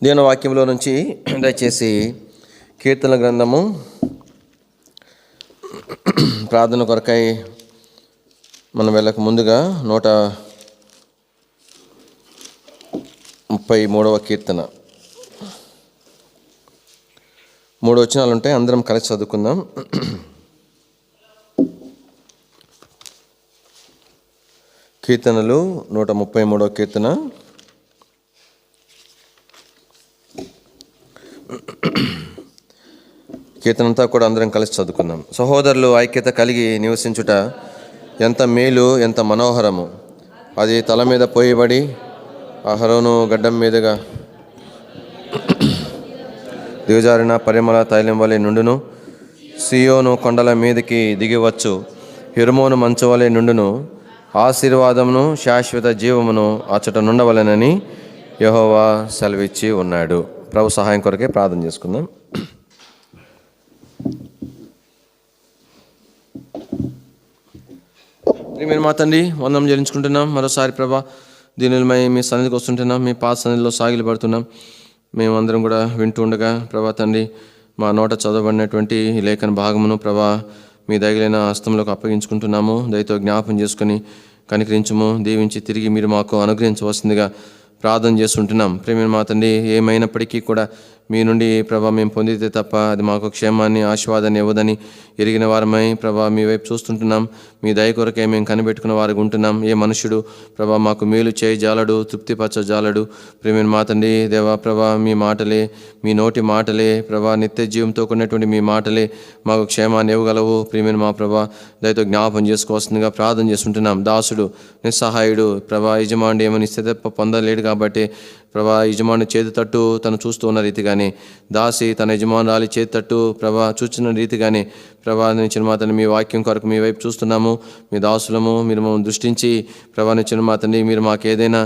దేవుని వాక్యంలో నుంచి దయచేసి కీర్తన గ్రంథము ప్రార్థన కొరకై మనం వెళ్ళక ముందుగా 133వ కీర్తన 3 వచనాలు ఉంటాయి. అందరం కలిసి చదువుకుందాం. కీర్తనలు 133వ కీర్తన కీర్తనంతా కూడా అందరం కలిసి చదువుకుందాం. సహోదరులు ఐక్యత కలిగి నివసించుట ఎంత మేలు, ఎంత మనోహరము. అది తల మీద పోయబడి అహరోను గడ్డం మీదుగా దిగజారిన పరిమళ తైలం వలె నుండును. సియోను కొండల మీదకి దిగివచ్చు, హెర్మోను మంచు వలె నుండును. ఆశీర్వాదమును శాశ్వత జీవమును అచ్చట నుండవలెనని యెహోవా సెలవిచ్చి ఉన్నాడు. ప్రభు సహాయం కొరకే ప్రార్థన చేసుకుందాం. ప్రియమైన మా తండ్రి, వందనం చెల్లించుకుంటున్నాం. మరోసారి ప్రభా దీనిమై మీ సన్నిధికి వస్తుంటున్నాం, మీ పాత సన్నిధిలో సాగిలి పడుతున్నాం. మేమందరం కూడా వింటూ ఉండగా ప్రభా తండ్రి, మా నోట చదవబడినటువంటి ఈ లేఖన భాగమును ప్రభా మీ దయగలిగిన హస్తంలోకి అప్పగించుకుంటున్నాము. దయతో జ్ఞాపం చేసుకుని కనికరించము, దీవించి తిరిగి మీరు మాకు అనుగ్రహించవలసిందిగా ప్రార్థన చేస్తుంటున్నాం. ప్రియమైన మా తండ్రి, ఏమైనప్పటికీ కూడా మీ నుండి ప్రభా మేము పొందితే తప్ప అది మాకు క్షేమాన్ని, ఆశీర్వాదాన్ని ఇవ్వదని ఎరిగిన వారమై ప్రభా మీ వైపు చూస్తుంటున్నాం. మీ దయ కొరకే మేము కనిపెట్టుకున్న వారికి ఉంటున్నాం. ఏ మనుషుడు ప్రభా మాకు మేలు చేయజాలడు, తృప్తిపరచజాలడు. ప్రియమైన మా తండ్రి దేవా ప్రభా మీ మాటలే, మీ నోటి మాటలే ప్రభా నిత్య జీవంతో కూడినటువంటి మీ మాటలే మాకు క్షేమాన్ని ఇవ్వగలవు. ప్రియమైన మా ప్రభా దయతో జ్ఞాపం చేసుకోవాల్సిందిగా ప్రార్థన చేస్తుంటున్నాం. దాసుడు నిస్సహాయుడు ప్రభా యజమానుడు ఏమని స్థితి పొందలేడు కాబట్టి ప్రభా యజమాని చేతి తట్టు తను చూస్తూ ఉన్న రీతిగానే, దాసి తన యజమానురాలి చేతి తట్టు ప్రభా చూస్తున్న రీతిగానే ప్రభా నిచ్చిన మాతని మీ వాక్యం కొరకు మీ వైపు చూస్తున్నాము. మీ దాసులము మీరు మమ్మల్ని దృష్టించి ప్రభా నిచ్చిన మాతని మీరు మాకు ఏదైనా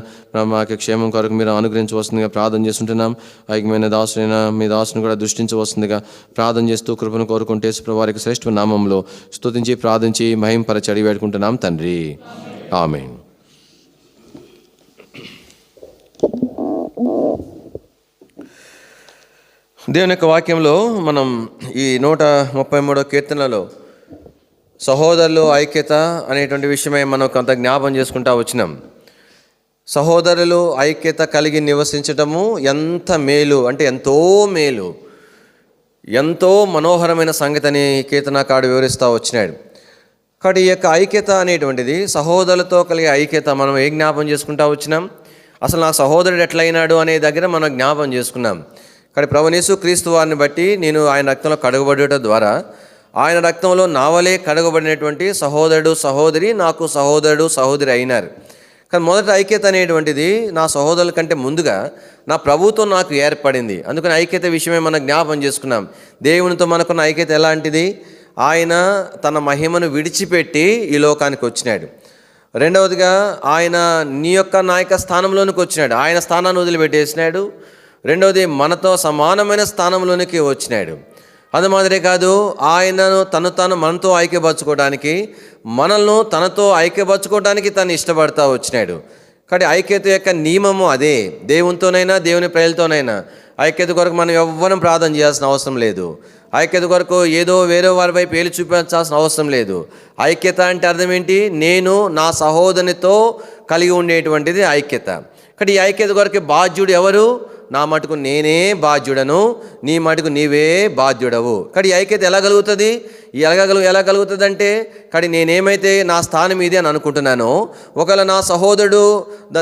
మాకు క్షేమం కొరకు మీరు అనుగ్రహించవలసిందిగా ప్రార్థన చేస్తుంటున్నాం. ఐక్యమైన దాసులైన మీ దాసుని కూడా దృష్టించవలసిందిగా ప్రార్థన చేస్తూ కృపను కోరుకుంటే వారికి శ్రేష్ఠ నామంలో స్తుతించి ప్రార్థించి మహింపరచి అడిగి వేడుకుంటున్నాం తండ్రి, ఆమేన్. దేవుని యొక్క వాక్యంలో మనం ఈ 133వ కీర్తనలో సహోదరులు ఐక్యత అనేటువంటి విషయమై మనం కొంత జ్ఞాపం చేసుకుంటా వచ్చినాం. సహోదరులు ఐక్యత కలిగి నివసించటము ఎంత మేలు అంటే ఎంతో మేలు, ఎంతో మనోహరమైన సంగతిని కీర్తనకారుడు వివరిస్తూ వచ్చినాడు. కాబట్టి ఈ యొక్క ఐక్యత అనేటువంటిది, సహోదరులతో కలిగే ఐక్యత మనం ఏ జ్ఞాపం చేసుకుంటా వచ్చినాం, అసలు నా సహోదరుడు ఎట్లయినాడు అనే దగ్గర మనం జ్ఞాపం చేసుకున్నాం. కానీ ప్రభువైన యేసు క్రీస్తు వారిని బట్టి నేను ఆయన రక్తంలో కడగబడటం ద్వారా ఆయన రక్తంలో నావలే కడగబడినటువంటి సహోదరుడు సహోదరి నాకు సహోదరుడు సహోదరి అయినారు. కానీ మొదట ఐక్యత అనేటువంటిది నా సహోదరుల కంటే ముందుగా నా ప్రభువుతో నాకు ఏర్పడింది. అందుకని ఐక్యత విషయమే మనం జ్ఞాపం చేసుకున్నాం. దేవునితో మనకున్న ఐక్యత ఎలాంటిది? ఆయన తన మహిమను విడిచిపెట్టి ఈ లోకానికి వచ్చినాడు. రెండవదిగా ఆయన నీ యొక్క నాయక స్థానంలోనికి వచ్చినాడు, ఆయన స్థానాన్ని వదిలిపెట్టేసినాడు. రెండవది మనతో సమానమైన స్థానంలోనికి వచ్చినాడు. అది మాదిరే కాదు, ఆయనను తాను మనతో ఐక్యపరచుకోవడానికి, మనల్ని తనతో ఐక్యపరచుకోవడానికి తను ఇష్టపడతా వచ్చినాడు. కాబట్టి ఐక్యత యొక్క నియమము అదే. దేవునితోనైనా దేవుని ప్రజలతోనైనా ఐక్యత కొరకు మనం ఎవ్వరం ప్రార్థన చేయాల్సిన అవసరం లేదు. ఐక్యత కొరకు ఏదో వేరే వారి వైపు ఏలు చూపించాల్సిన అవసరం లేదు. ఐక్యత అంటే అర్థం ఏంటి? నేను నా సహోదరునితో కలిగి ఉండేటువంటిది ఐక్యత. కాబట్టి ఈ ఐక్యత కొరకు బాధ్యుడు ఎవరు? నా మటుకు నేనే బాధ్యుడను, నీ మటుకు నీవే బాధ్యుడవు. కానీ ఈ ఐక్యత ఎలా కలుగుతుంది? ఎలా కలుగుతుంది అంటే, కానీ నేనేమైతే నా స్థానం ఇది అని అనుకుంటున్నానో, ఒకవేళ నా సహోదరుడు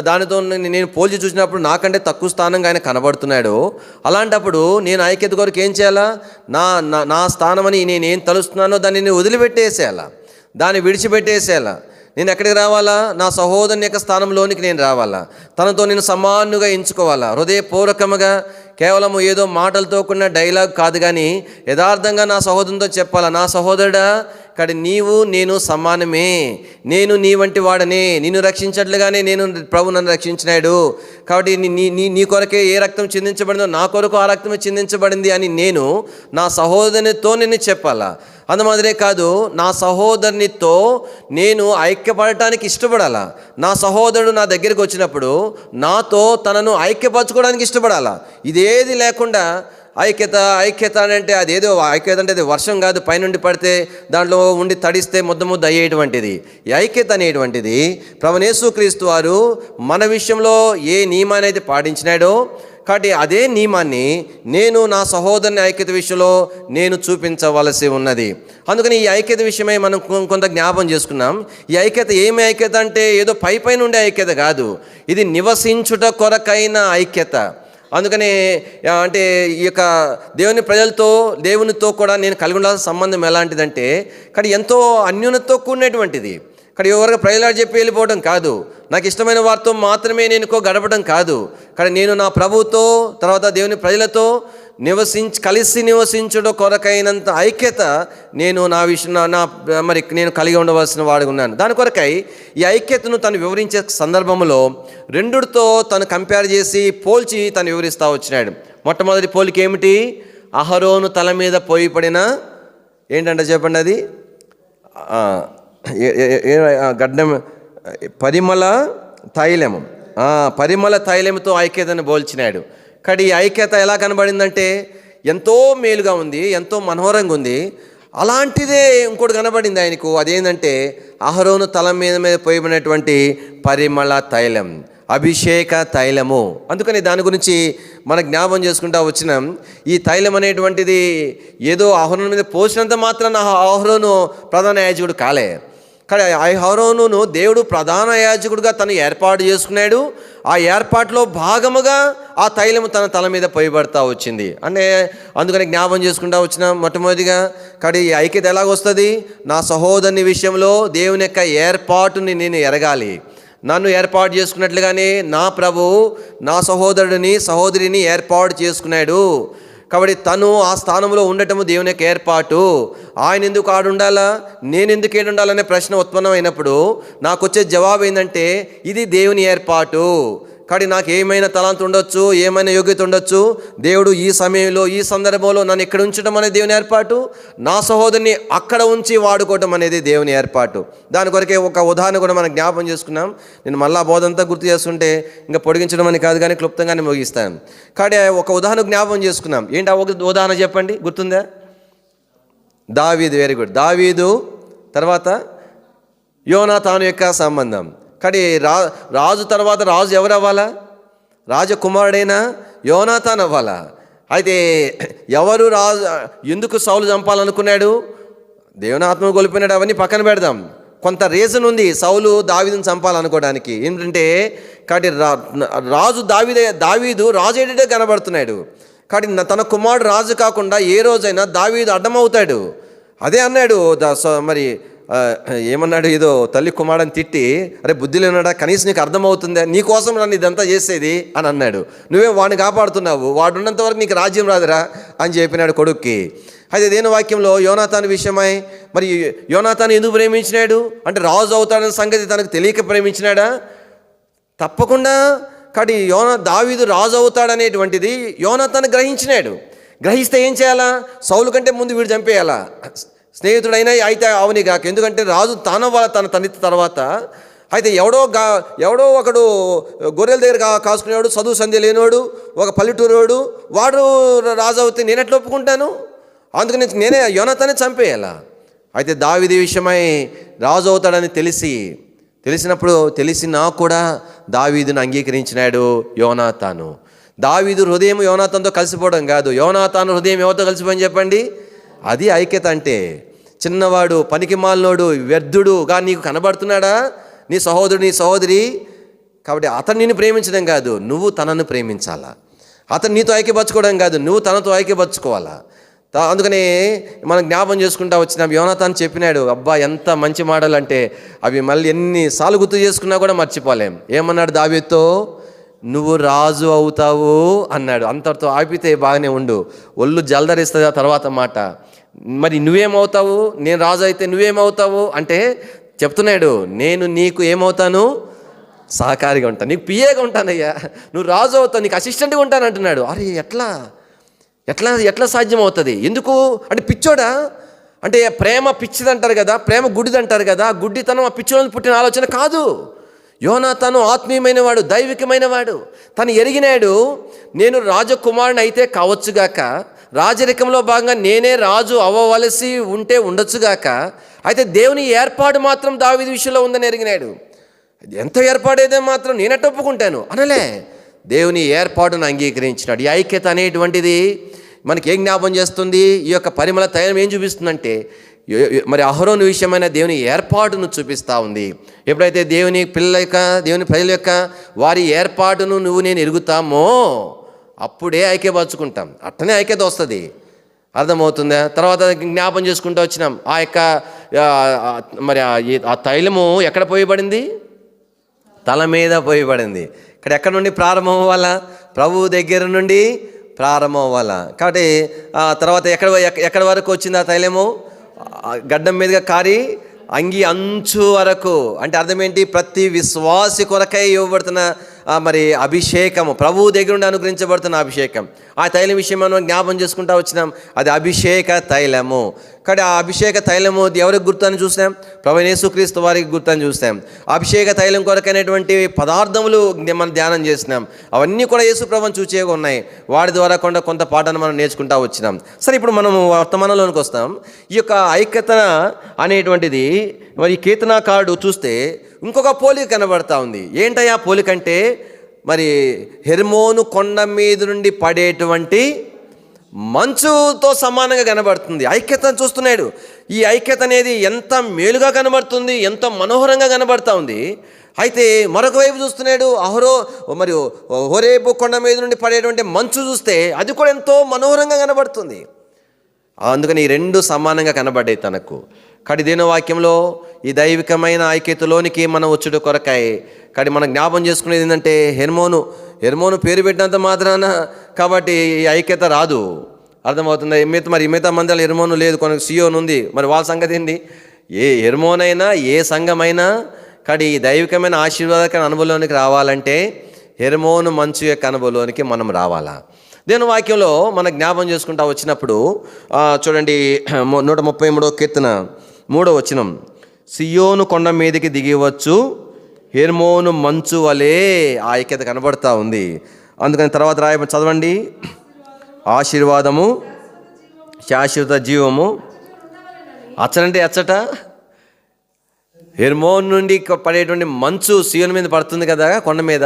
దానితో నేను పోల్చి చూసినప్పుడు నాకంటే తక్కువ స్థానంగా ఆయన కనబడుతున్నాడు. అలాంటప్పుడు నేను ఐక్యత కొరకు ఏం చేయాలా? నా స్థానం అని నేనేం తలుస్తున్నానో దాన్ని నేను వదిలిపెట్టేసేయాలా, దాన్ని విడిచిపెట్టేసేయాలా. నేను ఎక్కడికి రావాలా? నా సహోదరుని యొక్క స్థానంలోనికి నేను రావాలా, తనతో నేను సమానుగా ఎంచుకోవాలా. హృదయపూర్వకముగా కేవలం ఏదో మాటలతో కూడిన డైలాగ్ కాదు, కానీ యథార్థంగా నా సహోదరునితో చెప్పాలా, నా సహోదరుడా కానీ నీవు నేను సమానమే, నేను నీ వంటి వాడనే, నిన్ను రక్షించట్లుగానే నేను ప్రభు నన్ను రక్షించినాడు. కాబట్టి నీ కొరకే ఏ రక్తం చిందించబడిందో నా కొరకు ఆ రక్తమే చిందించబడింది అని నేను నా సహోదరునితో నేను చెప్పాలా. అందుమాదిరే కాదు, నా సహోదరునితో నేను ఐక్యపడటానికి ఇష్టపడాలా. నా సహోదరుడు నా దగ్గరికి వచ్చినప్పుడు నాతో తనను ఐక్యపరచుకోవడానికి ఇష్టపడాలా. ఇదేది లేకుండా ఐక్యత అంటే అదేదో ఐక్యత అంటే అది వర్షం కాదు, పైనుండి పడితే దాంట్లో ఉండి తడిస్తే ముద్ద అయ్యేటువంటిది. ఈ ఐక్యత అనేటువంటిది ప్రభువైన యేసుక్రీస్తు వారు మన విషయంలో ఏ నియమాన్ని అయితే పాటించినాడో, కాబట్టి అదే నియమాన్ని నేను నా సహోదరుని ఐక్యత విషయంలో నేను చూపించవలసి ఉన్నది. అందుకని ఈ ఐక్యత విషయమై మనం కొంత జ్ఞాపం చేసుకున్నాం. ఈ ఐక్యత ఏమి ఐక్యత అంటే ఏదో పైన ఉండే ఐక్యత కాదు, ఇది నివసించుట కొరకైన ఐక్యత. అందుకని అంటే ఈ యొక్క దేవుని ప్రజలతో దేవునితో కూడా నేను కలిగి ఉండాల్సిన సంబంధం ఎలాంటిదంటే, కానీ ఎంతో అన్యోన్యతతో కూడినటువంటిది. ఇక్కడ ఎవరికి ప్రజలాడు చెప్పి వెళ్ళిపోవడం కాదు, నాకు ఇష్టమైన వారితో మాత్రమే నేను గడపడం కాదు, కానీ నేను నా ప్రభువుతో తర్వాత దేవుని ప్రజలతో కలిసి నివసించడం కొరకైనంత ఐక్యత నేను నా విషయం నేను కలిగి ఉండవలసిన వాడుగా ఉన్నాను. దాని కొరకై ఈ ఐక్యతను తను వివరించే సందర్భంలో రెండుతో తను కంపేర్ చేసి పోల్చి తను వివరిస్తూ వచ్చినాడు. మొట్టమొదటి పోలిక ఏమిటి? అహరోను తల మీద పోయి పడిన ఏంటంటే చెప్పండి, అది గడ్డం పరిమళ తైలము, పరిమళ తైలముతో ఐక్యతను పోల్చినాడు. కానీ ఈ ఐక్యత ఎలా కనబడిందంటే ఎంతో మేలుగా ఉంది, ఎంతో మనోహరంగా ఉంది. అలాంటిదే ఇంకోటి కనబడింది ఆయనకు. అదేంటంటే అహరోను తల మీద పోయబడినటువంటి పరిమళ తైలం, అభిషేక తైలము. అందుకని దాని గురించి మన జ్ఞాపం చేసుకుంటా వచ్చినాం. ఈ తైలం అనేటువంటిది ఏదో అహరోను మీద పోసినంత మాత్రాన అహరోను ప్రధాన యాజకుడు కాలే. కానీ అహరోనును దేవుడు ప్రధాన యాజకుడిగా తను ఏర్పాటు చేసుకున్నాడు. ఆ ఏర్పాటులో భాగముగా ఆ తైలము తన తల మీద పోయబడతా వచ్చింది. అంటే అందుకని జ్ఞాపం చేసుకుంటా వచ్చిన మొట్టమొదటిగా కానీ ఈ ఐక్యత ఎలాగొస్తుంది? నా సహోదరుని విషయంలో దేవుని యొక్క ఏర్పాటుని నేను ఎరగాలి. నన్ను ఏర్పాటు చేసుకున్నట్లుగానే నా ప్రభు నా సహోదరిని ఏర్పాటు చేసుకున్నాడు. కాబట్టి తను ఆ స్థానంలో ఉండటము దేవుని యొక్క ఏర్పాటు. ఆయన ఎందుకు ఆడుండాలా, నేను ఎందుకు ఏడుండాలనే ప్రశ్న ఉత్పన్నమైనప్పుడు నాకు వచ్చే జవాబు ఏంటంటే ఇది దేవుని ఏర్పాటు. కాబట్టి నాకు ఏమైనా తలాంత ఉండొచ్చు, ఏమైనా యోగ్యత ఉండొచ్చు, దేవుడు ఈ సమయంలో ఈ సందర్భంలో నన్ను ఇక్కడ ఉంచడం అనేది దేవుని ఏర్పాటు, నా సహోదరుని అక్కడ ఉంచి వాడుకోవటం అనేది దేవుని ఏర్పాటు. దాని కొరకే ఒక ఉదాహరణ కూడా మనం జ్ఞాపం చేసుకున్నాం. నేను మళ్ళా బోధంతా గుర్తు చేస్తుంటే ఇంకా పొడిగించడం అని కాదు, కానీ క్లుప్తంగానే ముగిస్తాను. కాబట్టి ఒక ఉదాహరణ జ్ఞాపం చేసుకున్నాం. ఏంటి ఒక ఉదాహరణ చెప్పండి, గుర్తుందా? దావీదు, వెరీ గుడ్. దావీదు తర్వాత యోనాతాను యొక్క సంబంధం. కానీ రాజు తర్వాత రాజు ఎవరు అవ్వాలా? రాజకుమారుడైనా యోనాతాన్ అవ్వాలా? అయితే ఎవరు రాజు ఎందుకు సౌలు చంపాలనుకున్నాడు? దేవుని ఆత్మ గొలిపినాడు. అవన్నీ పక్కన పెడదాం. కొంత రీజన్ ఉంది సౌలు దావీదుని చంపాలనుకోవడానికి. ఏంటంటే కాబట్టి దావీదు రాజు ఏంటంటే కనబడుతున్నాడు. కాబట్టి తన కుమారుడు రాజు కాకుండా ఏ రోజైనా దావీదు అడ్డమవుతాడు. అదే అన్నాడు మరి ఏమన్నాడు, ఏదో తల్లి కుమారుని తిట్టి, అరే బుద్ధిలో ఉన్నాడా, కనీసం నీకు అర్థమవుతుందా, నీకోసం నన్ను ఇదంతా చేసేది అని అన్నాడు. నువ్వే వాడిని కాపాడుతున్నావు, వాడు ఉన్నంత వరకు నీకు రాజ్యం రాదురా అని చెప్పినాడు కొడుక్కి. అయితే దేని వాక్యంలో యోనాతాను విషయమై మరి యోనాతాను ఎందుకు ప్రేమించినాడు అంటే రాజు అవుతాడన్న సంగతి తనకు తెలియక ప్రేమించినాడా? తప్పకుండా. కాబట్టి దావీదు రాజు అవుతాడనేటువంటిది యోనాతాను గ్రహించినాడు. గ్రహిస్తే ఏం చేయాలా? సౌలు కంటే ముందు వీడు చంపేయాలా? స్నేహితుడైనా అయితే అవని కాక, ఎందుకంటే రాజు తానవ్వాలి తన తండ్రి తర్వాత. అయితే ఎవడో ఒకడు గొర్రెల దగ్గర కాసుకునేవాడు, చదువు సంధ్య లేనివాడు, ఒక పల్లెటూరువాడు, వాడు రాజు అవుతే నేను ఎట్లా ఒప్పుకుంటాను? అందుకని నేనే యోనాతానే చంపేయాలా? అయితే దావీదు విషయమై రాజు అవుతాడని తెలిసినా కూడా దావీదును అంగీకరించినాడు యోనాతాను. దావీదు హృదయం యోనాతానుతో కలిసిపోవడం కాదు, యోనాతాను హృదయం ఎవరితో కలిసిపోయింది చెప్పండి? అది ఐక్యత అంటే. చిన్నవాడు, పనికిమాలినోడు, వ్యర్థుడుగా నీకు కనబడుతున్నాడా నీ సహోదరుడు, నీ సహోదరి? కాబట్టి అతను నిన్ను ప్రేమించడం కాదు, నువ్వు తనను ప్రేమించాలా. అతను నీతో ఐక్యపరచుకోవడం కాదు, నువ్వు తనతో ఐక్యపరచుకోవాలా. అందుకనే మనం జ్ఞాపం చేసుకుంటా వచ్చినాం. యోనాతాను చెప్పినాడు, అబ్బా ఎంత మంచి మాటలు అంటే అవి మళ్ళీ ఎన్నిసార్లు గుర్తు చేసుకున్నా కూడా మర్చిపోలేం. ఏమన్నాడు దావీదుతో? నువ్వు రాజు అవుతావు అన్నాడు. అంతటితో ఆపితే బాగానే ఉండు, ఒళ్ళు జలదరిస్తుంది ఆ తర్వాత మాట. మరి నువ్వేమవుతావు, నేను రాజు అయితే నువ్వేమవుతావు అంటే చెప్తున్నాడు, నేను నీకు ఏమవుతాను, సహకారిగా ఉంటాను, నీకు పిఏగా ఉంటానయ్యా, నువ్వు రాజు అవుతావు, నీకు అసిస్టెంట్గా ఉంటాను అంటున్నాడు. అరే ఎట్లా ఎట్లా ఎట్లా సాధ్యం అవుతుంది? ఎందుకు అంటే పిచ్చోడా అంటే ప్రేమ పిచ్చిదంటారు కదా, ప్రేమ గుడ్డిదంటారు కదా. గుడ్డితనం ఆ పిచ్చోళ్ళని పుట్టిన ఆలోచన కాదు. యోనాతాను ఆత్మీయమైన వాడు, దైవికమైన వాడు. తను ఎరిగినాడు, నేను రాజకుమారుని అయితే కావచ్చుగాక, రాజరికంలో భాగంగా నేనే రాజు అవ్వవలసి ఉంటే ఉండొచ్చుగాక, అయితే దేవుని ఏర్పాటు మాత్రం దావీదు విషయంలో ఉందని ఎరిగినాడు. ఎంత ఏర్పాడేదే మాత్రం నేనెట్ట ఒప్పుకుంటాను అనలే, దేవుని ఏర్పాటును అంగీకరించినాడు. ఈ ఐక్యత అనేటువంటిది మనకి ఏం జ్ఞాపం చేస్తుంది? ఈ యొక్క పరిమళ తైలం ఏం చూపిస్తుందంటే మరి అహరోను విషయమైన దేవుని ఏర్పాటును చూపిస్తూ ఉంది. ఎప్పుడైతే దేవుని పిల్లల యొక్క, దేవుని ప్రజల యొక్క వారి ఏర్పాటును నువ్వు నేను ఎరుగుతామో అప్పుడే ఐక్యపరచుకుంటాం, అట్టనే ఐక్యత వస్తుంది. అర్థమవుతుందా? తర్వాత జ్ఞాపం చేసుకుంటూ వచ్చినాం, ఆ యొక్క మరి ఆ తైలము ఎక్కడ పోయబడింది? తల మీద పోయబడింది. ఇక్కడ ఎక్కడ నుండి ప్రారంభం అవ్వాలా? ప్రభువు దగ్గర నుండి ప్రారంభం అవ్వాలా. కాబట్టి తర్వాత ఎక్కడ వరకు వచ్చింది ఆ తైలము? గడ్డం మీదుగా కారి అంగి అంచు వరకు. అంటే అర్థం ఏంటి? ప్రతి విశ్వాసి కొరకై ఇవ్వబడుతున్న మరి అభిషేకము, ప్రభువు దగ్గర నుండి అనుగ్రహించబడుతున్న అభిషేకం. ఆ తైలం విషయం మనం జ్ఞాపం చేసుకుంటూ వచ్చినాం, అది అభిషేక తైలము. కానీ ఆ అభిషేక తైలము ఎవరికి గుర్తని చూసాం? ప్రభువైన యేసుక్రీస్తు వారికి గుర్తని చూసాం. అభిషేక తైలం కొరకైనటువంటి పదార్థములు మనం ధ్యానం చేసినాం. అవన్నీ కూడా యేసు ప్రభువుని చూచేగా ఉన్నాయి. వాడి ద్వారా కొంత పాఠాన్ని మనం నేర్చుకుంటూ వచ్చినాం. సరే, ఇప్పుడు మనం వర్తమానంలోనికి వస్తాం. ఈ యొక్క ఐక్యత అనేటువంటిది మరి కీర్తనాకారుడు చూస్తే ఇంకొక పోలిక కనబడతా ఉంది. ఏంటయ్యా పోలిక అంటే, మరి హెర్మోను కొండ మీద నుండి పడేటువంటి మంచుతో సమానంగా కనబడుతుంది. ఐక్యతను చూస్తున్నాడు. ఈ ఐక్యత అనేది ఎంత మేలుగా కనబడుతుంది, ఎంత మనోహరంగా కనబడుతూ ఉంది. అయితే మరొక వైపు చూస్తున్నాడు, మరి హోరేబు కొండ మీద నుండి పడేటువంటి మంచు చూస్తే అది కూడా ఎంతో మనోహరంగా కనబడుతుంది. అందుకని ఈ రెండు సమానంగా కనబడ్డాయి తనకు. కానీ దేని వాక్యంలో ఈ దైవికమైన ఐక్యతలోనికి మనం వచ్చుట కొరకాయి. కానీ మనం జ్ఞాపం చేసుకునేది ఏంటంటే, హెర్మోను పేరు పెట్టినంత మాత్రాన కాబట్టి ఈ ఐక్యత రాదు. అర్థమవుతుంది? మిగతా మందిలో హెర్మోను లేదు, కొనకు సియోను ఉంది. మరి వాళ్ళ సంగతి ఏంటి? ఏ హెర్మోనైనా ఏ సంఘమైనా కానీ ఈ దైవికమైన ఆశీర్వాదకర అనుభవంలోనికి రావాలంటే హెర్మోను మంచు యొక్క అనుభవంలోనికి మనం రావాలా. దేని వాక్యంలో మన జ్ఞాపం చేసుకుంటా వచ్చినప్పుడు చూడండి, 133వ కీర్తన 3వ వచనం, సియోను కొండ మీదకి దిగివచ్చు హెర్మోను మంచు వలె ఆ ఐక్యత కనబడతా ఉంది. అందుకని తర్వాత చదవండి, ఆశీర్వాదము శాశ్వత జీవము అచ్చనంటే అచ్చట హెర్మోన్ నుండి పడేటువంటి మంచు సియోను మీద పడుతుంది కదా కొండ మీద,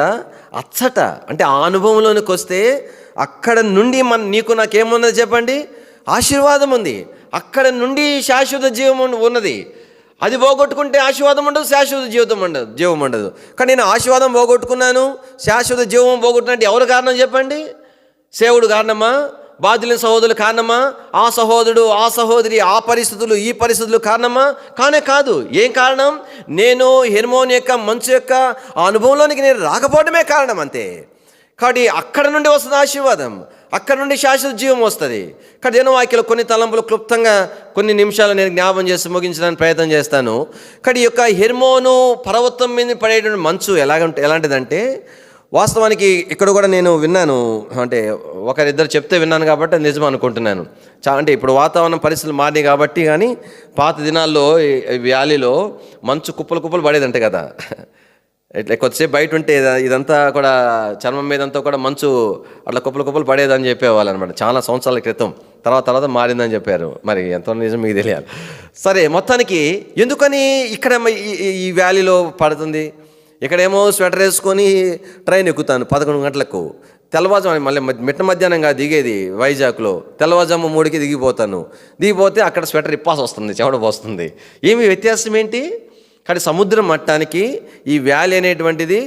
అచ్చట అంటే ఆ అనుభవంలోనికి వస్తే అక్కడ నుండి నీకు నాకేమున్నది చెప్పండి? ఆశీర్వాదం ఉంది. అక్కడ నుండి శాశ్వత జీవం ఉన్నది. అది పోగొట్టుకుంటే ఆశీర్వాదం ఉండదు, శాశ్వత జీవం ఉండదు. కానీ నేను ఆశీర్వాదం పోగొట్టుకున్నాను, శాశ్వత జీవం పోగొట్టుకున్నట్టు ఎవరు కారణం చెప్పండి? సేవుడు కారణమా? బాధ్యులైన సహోదరులు కారణమా? ఆ సహోదరుడు, ఆ సహోదరి, ఆ పరిస్థితులు, ఈ పరిస్థితులు కారణమా? కానే కాదు. ఏం కారణం? నేను హెర్మోన్ యొక్క మంచు యొక్క ఆ అనుభవంలోనికి నేను రాకపోవడమే కారణం, అంతే. కాబట్టి అక్కడ నుండి వస్తుంది ఆశీర్వాదం, అక్కడ నుండి శాశ్వత జీవం వస్తుంది. కాబట్టి దేని వాక్యలో కొన్ని తలంపులు క్లుప్తంగా కొన్ని నిమిషాలు నేను జ్ఞాపం చేసి ముగించడానికి ప్రయత్నం చేస్తాను. కాబట్టి ఈ యొక్క హెర్మోను పర్వతం మీద పడేటువంటి మంచు ఎలాంటిదంటే, వాస్తవానికి ఇక్కడ కూడా నేను విన్నాను, అంటే ఒకరిద్దరు చెప్తే విన్నాను కాబట్టి నిజం అనుకుంటున్నాను. అంటే ఇప్పుడు వాతావరణం పరిస్థితులు మారినాయి కాబట్టి. కానీ పాత దినాల్లో వ్యాలీలో మంచు కుప్పలు పడేదంటే కదా, ఇట్లా కొద్దిసేపు బయట ఉంటే ఇదంతా కూడా చర్మం మీదంతా కూడా మంచు అట్లా కుప్పలు పడేదని చెప్పేవాళ్ళు అనమాట, చాలా సంవత్సరాల క్రితం. తర్వాత మారిందని చెప్పారు. మరి ఎంత నిజం మీకు తెలియాలి. సరే, మొత్తానికి ఎందుకని ఇక్కడ ఈ వ్యాలీలో పడుతుంది? ఇక్కడేమో స్వెటర్ వేసుకొని ట్రైన్ ఎక్కుతాను 11 గంటలకు, తెల్లవారుజాము మళ్ళీ మిట్ట మధ్యాహ్నంగా దిగేది వైజాగ్లో, తెల్లవారుజాము 3కి దిగిపోతే అక్కడ స్వెటర్ ఇప్పాల్సి వస్తుంది, చెమట పోస్తుంది. ఏమి వ్యత్యాసం ఏంటి? కానీ సముద్రం మట్టానికి ఈ వ్యాలీ అనేటువంటిది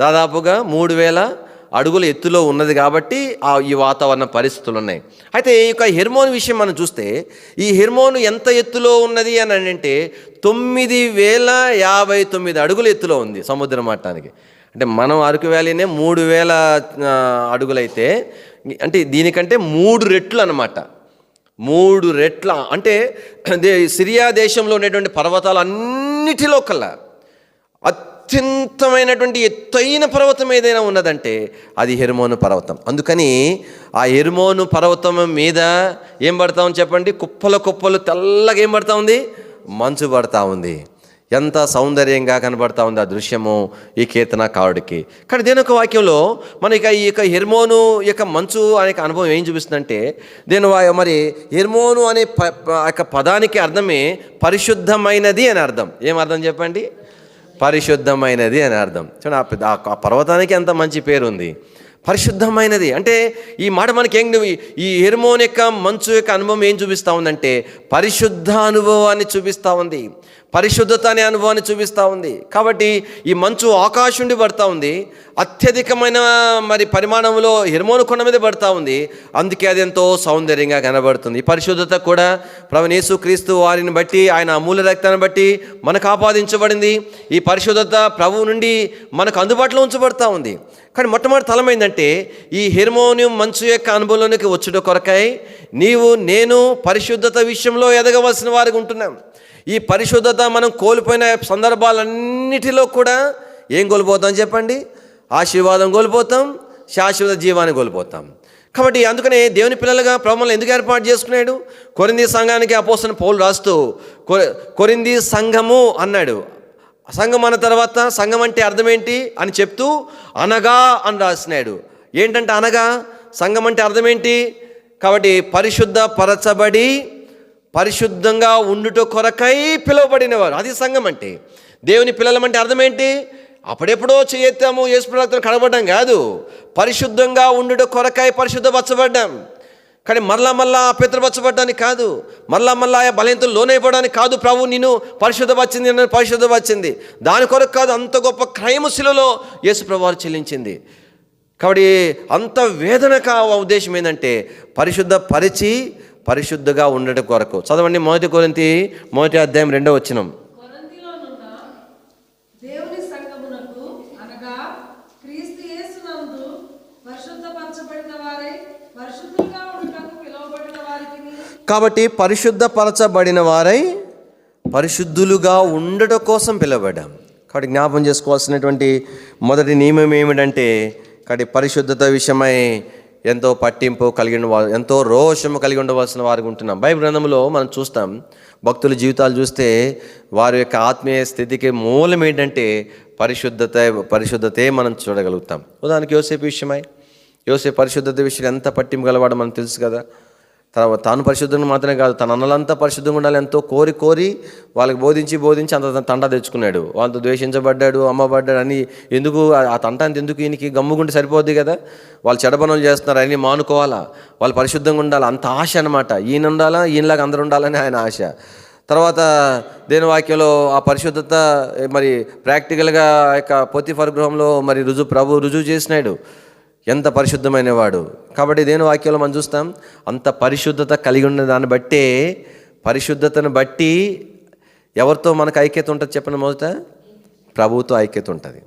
దాదాపుగా 3000 అడుగుల ఎత్తులో ఉన్నది కాబట్టి ఈ వాతావరణ పరిస్థితులు ఉన్నాయి. అయితే ఈ యొక్క హెర్మోన్ విషయం మనం చూస్తే, ఈ హెర్మోన్ ఎంత ఎత్తులో ఉన్నది అని అంటే 9059 అడుగుల ఎత్తులో ఉంది సముద్ర మట్టానికి. అంటే మనం అరకు వ్యాలీనే 3000 అడుగులైతే, అంటే దీనికంటే 3 రెట్లు అనమాట. 3 రెట్ల అంటే సిరియా దేశంలో ఉన్నటువంటి పర్వతాలు అన్నిటిలో కల్లా అత్యంతమైనటువంటి ఎత్తైన పర్వతం ఏదైనా ఉన్నదంటే అది హెర్మోను పర్వతం. అందుకని ఆ హెర్మోను పర్వతం మీద ఏం పడతా ఉంది చెప్పండి? కుప్పలు తెల్లగా ఏం పడతా ఉంది? మంచు పడతా ఉంది. ఎంత సౌందర్యంగా కనబడతా ఉంది ఆ దృశ్యము ఈ కీర్తనకారుడికి. కానీ దేని యొక్క వాక్యంలో మనకి ఈ యొక్క హెర్మోను యొక్క మంచు అనే అనుభవం ఏం చూపిస్తుందంటే, మరి హెర్మోను అనే యొక్క పదానికి అర్థమే పరిశుద్ధమైనది అని అర్థం. ఏం అర్థం చెప్పండి? పరిశుద్ధమైనది అని అర్థం. చూడండి, ఆ పర్వతానికి ఎంత మంచి పేరు ఉంది, పరిశుద్ధమైనది. అంటే ఈ మాట మనకి ఈ హెర్మోన్ యొక్క మంచు యొక్క అనుభవం ఏం చూపిస్తూ ఉందంటే పరిశుద్ధ అనుభవాన్ని చూపిస్తూ ఉంది, పరిశుద్ధత అనే అనుభవాన్ని చూపిస్తూ ఉంది. కాబట్టి ఈ మంచు ఆకాశం నుండి పడుతూ ఉంది, అత్యధికమైన మరి పరిమాణంలో హెర్మోను కొండ మీద పడుతూ ఉంది. అందుకే అది ఎంతో సౌందర్యంగా కనబడుతుంది. ఈ పరిశుద్ధత కూడా ప్రభువైన యేసుక్రీస్తు వారిని బట్టి, ఆయన అమూల్య రక్తాన్ని బట్టి మనకు ఆపాదించబడింది. ఈ పరిశుద్ధత ప్రభువు నుండి మనకు అందుబాటులో ఉంచబడుతూ ఉంది. కానీ మొట్టమొదటి తలమైందంటే ఈ హెర్మోను మంచు యొక్క అనుభవంలోనికి వచ్చుట కొరకై నీవు నేను పరిశుద్ధత విషయంలో ఎదగవలసిన వారికి ఉంటున్నాం. ఈ పరిశుద్ధత మనం కోల్పోయిన సందర్భాలన్నిటిలో కూడా ఏం కోల్పోతాం చెప్పండి? ఆశీర్వాదం కోల్పోతాం, శాశ్వత జీవాన్ని కోల్పోతాం. కాబట్టి అందుకనే దేవుని పిల్లలుగా ప్రభువును ఎందుకు ఏర్పాటు చేసుకున్నాడు? కొరింథీ సంఘానికి అపోస్తలుడైన పౌలు రాస్తూ కొరింథీ సంఘము అన్నాడు. సంఘం అన్న తర్వాత సంఘం అంటే అర్థం ఏంటి అని చెప్తూ అనగా అని రాసినాడు. ఏంటంటే అనగా, సంఘం అంటే అర్థం ఏంటి? కాబట్టి పరిశుద్ధ పరచబడి పరిశుద్ధంగా ఉండుట కొరకై పిలువబడినవారు, అది సంఘం అంటే. దేవుని పిల్లలమంటే అర్థం ఏంటి? అప్పుడెప్పుడో చేయెత్తాము యేసు ప్రభువుతో కడగబడ్డాం కాదు, పరిశుద్ధంగా ఉండుట కొరకై పరిశుద్ధపరచబడ్డాం. కానీ మళ్ళా పితృపరచబడ్డానికి కాదు, మళ్ళా బలహీనతలు లోనైపోవడానికి కాదు. ప్రభు నిన్ను పరిశుద్ధపరిచింది, నన్ను పరిశుద్ధపరిచింది, దాని కొరకు కాదు. అంత గొప్ప క్రయము శిలువలో యేసు ప్రభువు చెల్లించింది. కాబట్టి అంత వేదనకు ఆ ఉద్దేశం ఏంటంటే పరిశుద్ధపరిచి పరిశుద్ధంగా ఉండటం కొరకు. చదవండి 1 కొరింథీ 1వ అధ్యాయం 2వ వచనం. కాబట్టి పరిశుద్ధపరచబడిన వారై పరిశుద్ధులుగా ఉండటం కోసం పిలవబడ్డాం. కాబట్టి జ్ఞాపం చేసుకోవాల్సినటువంటి మొదటి నియమం ఏమిటంటే, కాబట్టి పరిశుద్ధత విషయమై ఎంతో పట్టింపు కలిగిన వారు, ఎంతో రోషము కలిగి ఉండవలసిన వారికి ఉంటున్నాం. బైబిల్ గ్రంథంలో మనం చూస్తాం, భక్తుల జీవితాలు చూస్తే వారి యొక్క ఆత్మీయ స్థితికి మూలం ఏంటంటే పరిశుద్ధతే మనం చూడగలుగుతాం. ఉదాహరణకి యోసేపు విషయమై, యోసేపు పరిశుద్ధత విషయం ఎంత పట్టింపు గలవాడో మనకు తెలుసు కదా. తాను పరిశుద్ధంగా మాత్రమే కాదు, తన అన్నలంతా పరిశుద్ధంగా ఉండాలి ఎంతో కోరి వాళ్ళకి బోధించి అంత తంట తెచ్చుకున్నాడు. వాళ్ళతో ద్వేషించబడ్డాడు, అమ్మబడ్డాడు అని. ఎందుకు ఆ తంట అంత ఎందుకు? ఈయనకి గమ్ముగుంటే సరిపోద్ది కదా. వాళ్ళు చెడపనులు చేస్తున్నారు, అన్నీ మానుకోవాలా, వాళ్ళు పరిశుద్ధంగా ఉండాలి, అంత ఆశ అనమాట. ఈయన ఉండాలా, ఈయనలాగా అందరూ ఉండాలని ఆయన ఆశ. తర్వాత దేని వాక్యంలో ఆ పరిశుద్ధత మరి ప్రాక్టికల్గా యొక్క పోతీఫర్ గృహంలో మరి ప్రభు రుజువు చేసినాడు ఎంత పరిశుద్ధమైన వాడు. కాబట్టి దేని వాక్యంలో మనం చూస్తాం, అంత పరిశుద్ధత కలిగి ఉన్న దాన్ని బట్టే, పరిశుద్ధతను బట్టి ఎవరితో మనకు ఐక్యత ఉంటుంది చెప్పండి? మొదట ప్రభువుతో ఐక్యత ఉంటుంది.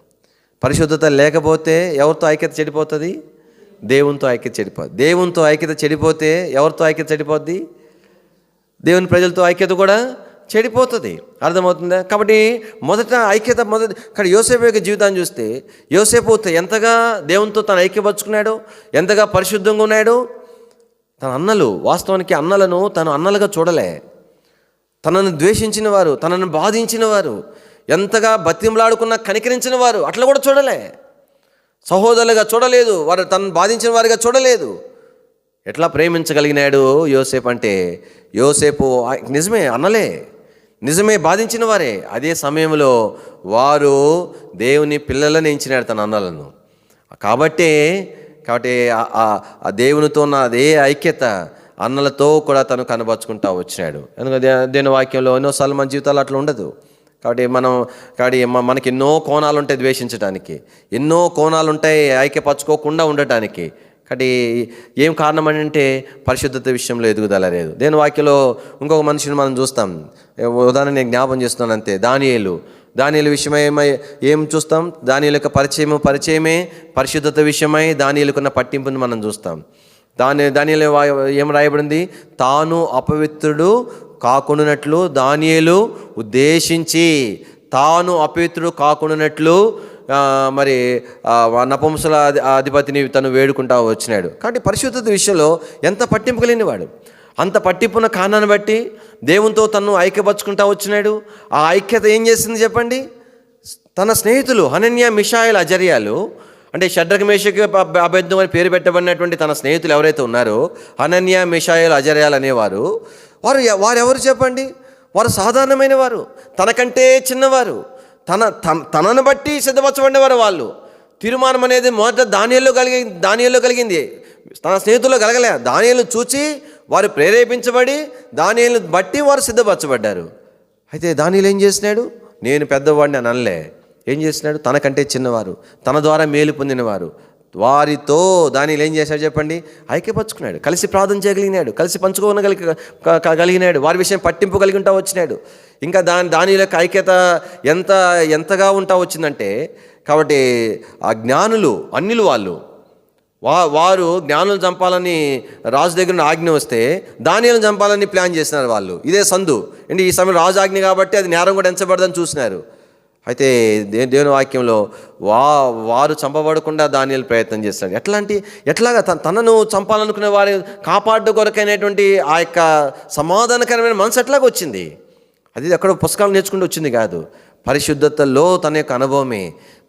పరిశుద్ధత లేకపోతే ఎవరితో ఐక్యత చెడిపోతుంది? దేవునితో ఐక్యత చెడిపోద్ది. దేవునితో ఐక్యత చెడిపోతే ఎవరితో ఐక్యత చెడిపోద్ది? దేవుని ప్రజలతో ఐక్యత కూడా చెడిపోతుంది. అర్థమవుతుందా? కాబట్టి మొదట ఐక్యత కానీ యోసేపు యొక్క జీవితాన్ని చూస్తే యోసేపు ఎంతగా దేవునితో తను ఐక్యపరుచుకున్నాడు, ఎంతగా పరిశుద్ధంగా ఉన్నాడు. తన అన్నలు, వాస్తవానికి అన్నలను తను అన్నలుగా చూడలే. తనను ద్వేషించిన వారు, తనను బాధించిన వారు, ఎంతగా బతిమలాడుకున్న కనికరించిన వారు అట్లా కూడా చూడలే. సహోదరులుగా చూడలేదు, వారు తనను బాధించిన వారిగా చూడలేదు. ఎట్లా ప్రేమించగలిగినాడు యోసేపు అంటే, యోసేపు నిజమే అన్నలే, నిజమే బాధించిన వారే, అదే సమయంలో వారు దేవుని పిల్లలని ఎంచినాడు తన అన్నలను. కాబట్టి ఆ దేవునితో ఉన్న అదే ఐక్యత అన్నలతో కూడా తను కనబరుచుకుంటూ వచ్చినాడు. ఎందుకంటే దేని వాక్యంలో ఎన్నోసార్లు మన జీవితాలు అట్లా ఉండదు. కాబట్టి మనకి ఎన్నో కోణాలు ఉంటాయి ద్వేషించడానికి, ఎన్నో కోణాలు ఉంటాయి ఐక్యపరచుకోకుండా ఉండటానికి. కాబట్టి ఏం కారణం అంటే పరిశుద్ధత విషయంలో ఎదుగుదల లేదు. దేని వాక్యలో ఇంకొక మనిషిని మనం చూస్తాం. ఉదాహరణ నేను జ్ఞాపం చేస్తున్నాను అంతే. దానియేలు విషయమై ఏం చూస్తాం? దానియేలు యొక్క పరిచయమే పరిశుద్ధత విషయమై దానియేలుకున్న పట్టింపుని మనం చూస్తాం. దానియేలు ఏం రాయబడింది? తాను అపవిత్రుడు కాకుండానట్లు దానియేలు ఉద్దేశించి, తాను అపవిత్రుడు కాకుండానట్లు మరి నపుంసల అధిపతిని తను వేడుకుంటా వచ్చినాడు. కాబట్టి పరిశుద్ధత విషయంలో ఎంత పట్టింపు కలిగినవాడు, అంత పట్టింపున్న కారణాన్ని బట్టి దేవునితో తను ఐక్యపరుచుకుంటా వచ్చినాడు. ఆ ఐక్యత ఏం చేసింది చెప్పండి? తన స్నేహితులు హనన్యా, మిషాయేల్, అజర్యాలు, అంటే షడ్రక్, మేషక్, అబేద్నెగో అని పేరు పెట్టబడినటువంటి తన స్నేహితులు ఎవరైతే ఉన్నారో, హనన్యా, మిషాయేల్, అజర్యాలు అనేవారు, వారు ఎవరు చెప్పండి? వారు సాధారణమైన వారు, తనకంటే చిన్నవారు, తనను బట్టి సిద్ధపరచబడినవారు. వాళ్ళు తీర్మానం అనేది మొదట దానియేలులో కలిగింది, తన స్నేహితుల్లో కలగలే. దానియేలు చూచి వారు ప్రేరేపించబడి దానియేలును బట్టి వారు సిద్ధపరచబడ్డారు. అయితే దానియేలు ఏం చేసినాడు? నేను పెద్దవాడిని అని అనలే. ఏం చేసినాడు? తనకంటే చిన్నవారు, తన ద్వారా మేలు పొందినవారు, వారితో దానియేలు ఏం చేశాడు చెప్పండి? ఐక్యపరుచుకున్నాడు, కలిసి ప్రార్థన చేయగలిగినాడు, కలిసి పంచుకోగలిగినాడు, వారి విషయం పట్టింపు కలిగి ఉంటా వచ్చినాడు. ఇంకా దానియేలు యొక్క ఐక్యత ఎంతగా ఉంటా వచ్చిందంటే, కాబట్టి ఆ జ్ఞానులు అన్యులు వారు జ్ఞానులు చంపాలని రాజు దగ్గర ఆజ్ఞ వస్తే దానియేలును చంపాలని ప్లాన్ చేసినారు వాళ్ళు. ఇదే సందు అంటే ఈ సమయం రాజు ఆజ్ఞ కాబట్టి అది నేరం కూడా ఎంచబడదని చూసినారు. అయితే దేవుని వాక్యంలో వారు చంపబడకుండా దానియేలు ప్రయత్నం చేస్తాడు. ఎట్లాగా తనను చంపాలనుకునే వారి కాపాడు కొరకైనటువంటి ఆ యొక్క సమాధానకరమైన మనసు ఎట్లాగ వచ్చింది? అది ఎక్కడో పుస్తకాలు నేర్చుకుంటూ వచ్చింది కాదు. పరిశుద్ధతలో తన యొక్క అనుభవమే,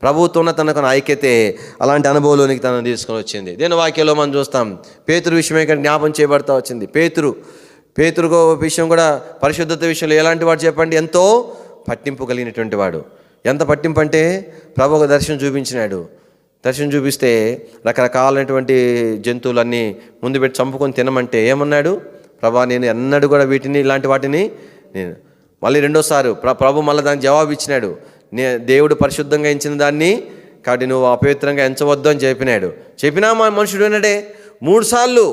ప్రభువుతోన్న తనకు ఐక్యతే అలాంటి అనుభవంలోనికి తనను తీసుకొని వచ్చింది. దేవుని వాక్యంలో మనం చూస్తాం, పేతురు విషయమే ఇక్కడ జ్ఞాపం చేయబడతా వచ్చింది. పేతురు విషయం కూడా పరిశుద్ధత విషయంలో ఎలాంటి వాడు చెప్పండి? ఎంతో పట్టింపు కలిగినటువంటి వాడు. ఎంత పట్టింపు అంటే, ప్రభు ఒక దర్శనం చూపిస్తే రకరకాలైనటువంటి జంతువులన్నీ ముందు పెట్టి చంపుకొని తినమంటే ఏమన్నాడు? ప్రభా, నేను ఎన్నడూ కూడా ఇలాంటి వాటిని నేను మళ్ళీ రెండోసారి ప్రభు మళ్ళీ దానికి జవాబు ఇచ్చినాడు. దేవుడు పరిశుద్ధంగా ఎంచిన దాన్ని కాబట్టి నువ్వు అపవిత్రంగా ఎంచవద్దు అని చెప్పినా మా మనుషుడు వినడే. 3 సార్లు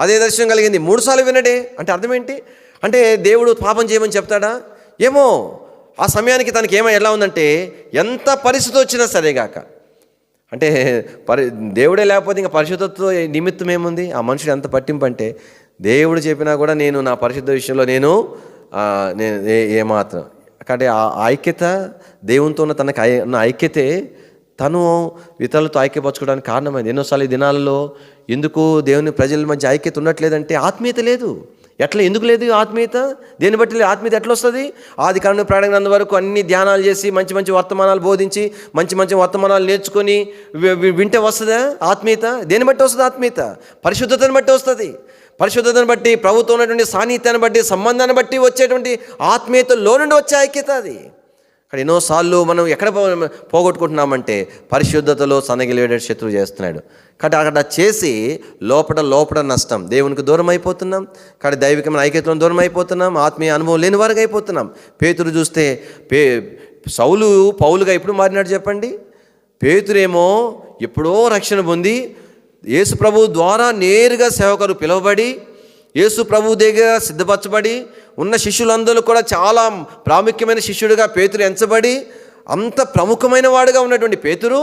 అదే దర్శనం కలిగింది, 3 సార్లు వినడే. అంటే అర్థం ఏంటి? అంటే దేవుడు పాపం చేయమని చెప్తాడా? ఏమో ఆ సమయానికి తనకి ఎలా ఉందంటే, ఎంత పరిస్థితి వచ్చినా సరేగాక, అంటే దేవుడే లేకపోతే ఇంకా పరిశుద్ధతో నిమిత్తం ఏముంది? ఆ మనుషుడు ఎంత పట్టింపు అంటే, దేవుడు చెప్పినా కూడా నేను నా పరిశుద్ధ విషయంలో నేను ఏమాత్రం. కాబట్టి ఆ ఐక్యత దేవునితో ఉన్న తనకు ఉన్న ఐక్యతే తను ఇతరులతో ఐక్యపరచుకోవడానికి కారణమైంది. ఎన్నోసార్లు ఈ దినాలలో ఎందుకు దేవుని ప్రజల మధ్య ఐక్యత ఉండట్లేదంటే ఆత్మీయత లేదు. ఎందుకు లేదు ఆత్మీయత? దేన్ని బట్టి లేదు ఆత్మీయత? ఎట్లా వస్తుంది? ఆది కాండం ప్రకటన గ్రంథం వరకు అన్ని ధ్యానాలు చేసి మంచి మంచి వర్తమానాలు బోధించి మంచి వర్తమానాలు నేర్చుకొని వింటే వస్తుందా ఆత్మీయత? దేన్ని బట్టి వస్తుంది ఆత్మీయత? పరిశుద్ధతను బట్టి వస్తుంది. పరిశుద్ధతను బట్టి, ప్రభుత్వం ఉన్నటువంటి సాన్నిధ్యాన్ని బట్టి, సంబంధాన్ని బట్టి వచ్చేటువంటి ఆత్మీయతలో నుండి వచ్చే ఐక్యత అది. అక్కడ ఎన్నోసార్లు మనం ఎక్కడ పోగొట్టుకుంటున్నామంటే పరిశుద్ధతలో సన్నగిలేడే శత్రువు చేస్తున్నాడు. కాబట్టి అక్కడ చేసి లోపల నష్టం, దేవునికి దూరం అయిపోతున్నాం. కాబట్టి దైవికమైన ఐక్యతలో దూరం అయిపోతున్నాం, ఆత్మీయ అనుభవం లేని వారికి అయిపోతున్నాం. పేతురు చూస్తే సౌలు పౌలుగా ఎప్పుడు మారినాడు చెప్పండి? పేతురేమో ఎప్పుడో రక్షణ పొంది యేసు ప్రభు ద్వారా నేరుగా సేవకులు పిలువబడి యేసు ప్రభు దగ్గర సిద్ధపరచబడి ఉన్న శిష్యులందరూ కూడా చాలా ప్రాముఖ్యమైన శిష్యుడిగా పేతురు ఎంచబడి అంత ప్రముఖమైన వాడుగా ఉన్నటువంటి పేతురు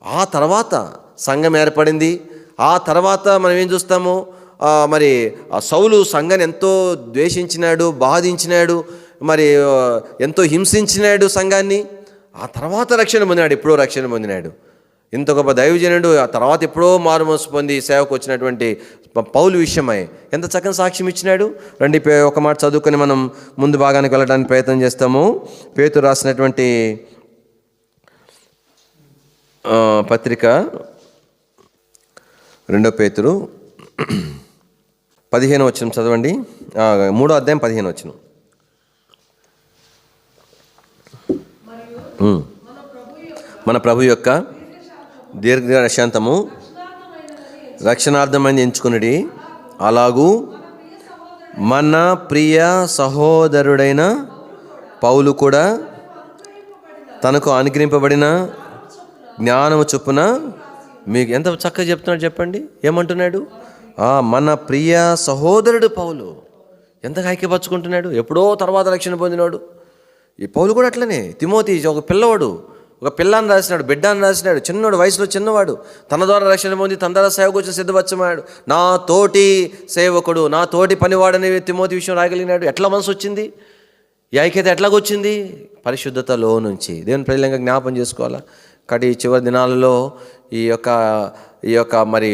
ఆ తర్వాత సంఘం ఏర్పడింది. ఆ తర్వాత మనం ఏం చూస్తాము? మరి ఆ సౌలు సంఘాన్ని ఎంతో ద్వేషించినాడు, బాధించినాడు, మరి ఎంతో హింసించినాడు సంఘాన్ని. ఆ తర్వాత రక్షణ పొందినాడు. ఎప్పుడో రక్షణ పొందినాడు. ఇంత గొప్ప దైవజనుడు ఆ తర్వాత ఎప్పుడో మారుమోసు పొంది సేవకు వచ్చినటువంటి పౌలు విషయమై ఎంత చక్కని సాక్ష్యం ఇచ్చినాడు. రండి ఒక మాట చదువుకొని మనం ముందు భాగానికి వెళ్ళడానికి ప్రయత్నం చేస్తాము. పేతురు రాసినటువంటి పత్రిక 2 పేతురు 15వ వచనం చదవండి. 3వ అధ్యాయం 15వ వచనం. మన ప్రభు యొక్క దీర్ఘశాంతము రక్షణార్థమైంది ఎంచుకున్నది, అలాగూ మన ప్రియ సహోదరుడైన పౌలు కూడా తనకు అనుగ్రహింపబడిన జ్ఞానము చొప్పున మీకు ఎంత చక్కగా చెప్తున్నాడు చెప్పండి. ఏమంటున్నాడు? మన ప్రియ సహోదరుడు పౌలు ఎంతగా ఐక్యపరచుకుంటున్నాడు. ఎప్పుడో తర్వాత రక్షణ పొందినాడు, ఈ పౌలు కూడా అట్లనే. తిమోతి ఒక పిల్లవాడు, ఒక పిల్లాన్ని రాసినాడు, బిడ్డ అని రాసినాడు, చిన్నవాడు, వయసులో చిన్నవాడు. తన ద్వారా రక్షణ పొంది తన ద్వారా సేవకు వచ్చి సిద్ధపరచమాడు. నా తోటి సేవకుడు, నా తోటి పనివాడని తిమోతి విషయం రాయగలిగినాడు. ఎట్లా మనసు వచ్చింది? ఈ ఐక్యత ఎట్లాగొచ్చింది? పరిశుద్ధతలో నుంచి. దేవుని ప్రజలంగా జ్ఞాపం చేసుకోవాలా. కాబట్టి చివరి దినాలలో ఈ యొక్క మరి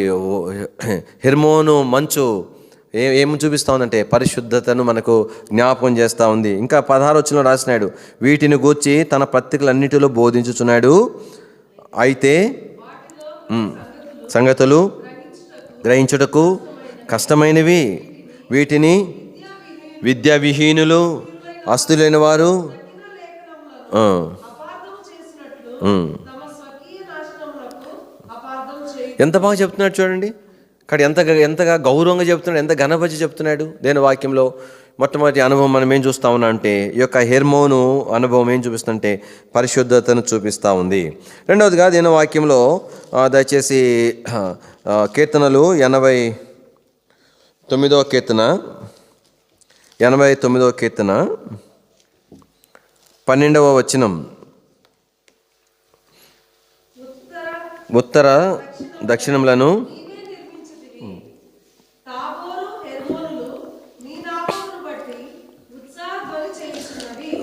హెర్మోను మంచు ఏమి చూపిస్తూ ఉందంటే పరిశుద్ధతను మనకు జ్ఞాపకం చేస్తూ ఉంది. ఇంకా 16వ వచనంలో రాసినాడు, వీటిని గూర్చి తన పత్రికలన్నిటిలో బోధించుచున్నాడు. అయితే సంగతులు గ్రహించుటకు కష్టమైనవి, వీటిని విద్యావిహీనులు, ఆస్తులైన వారు ఎంత బాగా చెప్తున్నాడు చూడండి. కానీ ఎంతగా గౌరవంగా చెప్తున్నాడు, ఎంత ఘనపరిచి చెప్తున్నాడు. దేని వాక్యంలో మొట్టమొదటి అనుభవం మనం ఏం చూస్తూ ఉన్నా అంటే ఈ యొక్క హెర్మోను అనుభవం ఏం చూపిస్తుందంటే పరిశుద్ధతను చూపిస్తూ ఉంది. రెండవదిగా దేని వాక్యంలో దయచేసి కీర్తనలు 89వ కీర్తన 12వ వచనం. ఉత్తర దక్షిణములను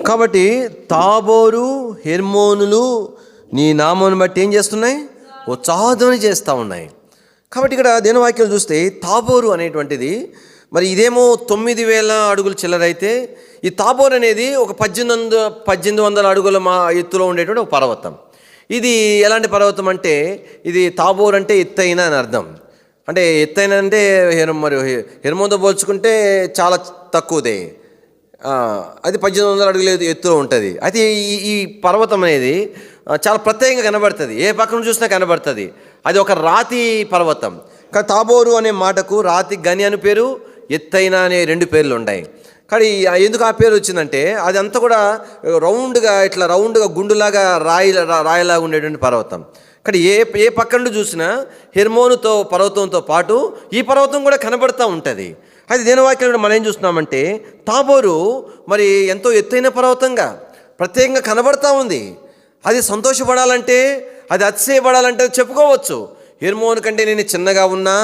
కాబట్టి తాబోరు హెర్మోనులు నీ నామమును బట్టి ఏం చేస్తున్నాయి? ఉత్సాహధ్వని చేస్తూ ఉన్నాయి. కాబట్టి ఇక్కడ దేనవాక్యం చూస్తే తాబోరు అనేటువంటిది మరి ఇదేమో 9000 అడుగుల చిల్లరైతే ఈ తాబోరు అనేది ఒక 1800 అడుగుల ఎత్తులో ఉండేటువంటి ఒక పర్వతం. ఇది ఎలాంటి పర్వతం అంటే ఇది తాబోర్ అంటే ఎత్తైన అని అర్థం. అంటే ఎత్తైన అంటే మరి హెర్మోన్తో పోల్చుకుంటే చాలా తక్కువదే. అది 1800 అడుగుల ఎత్తులో ఉంటుంది. అయితే ఈ పర్వతం అనేది చాలా ప్రత్యేకంగా కనబడుతుంది, ఏ పక్కన చూసినా కనబడుతుంది. అది ఒక రాతి పర్వతం. కానీ తాబోరు అనే మాటకు రాతి గని అని పేరు, ఎత్తైన అనే 2 పేర్లు ఉన్నాయి. కానీ ఎందుకు ఆ పేరు వచ్చిందంటే అది అంతా కూడా రౌండ్గా గుండులాగా రాయిలాగా ఉండేటువంటి పర్వతం. కానీ ఏ పక్క నుండి చూసినా హెర్మోనుతో పర్వతంతో పాటు ఈ పర్వతం కూడా కనబడుతూ ఉంటుంది. అది దేని వాక్యం మనం ఏం చూస్తున్నామంటే తాబోరు మరి ఎంతో ఎత్తైన పర్వతంగా ప్రత్యేకంగా కనబడుతూ ఉంది. అది సంతోషపడాలంటే, అది అతిశయపడాలంటే చెప్పుకోవచ్చు, హెర్మోను కంటే నేను చిన్నగా ఉన్నా,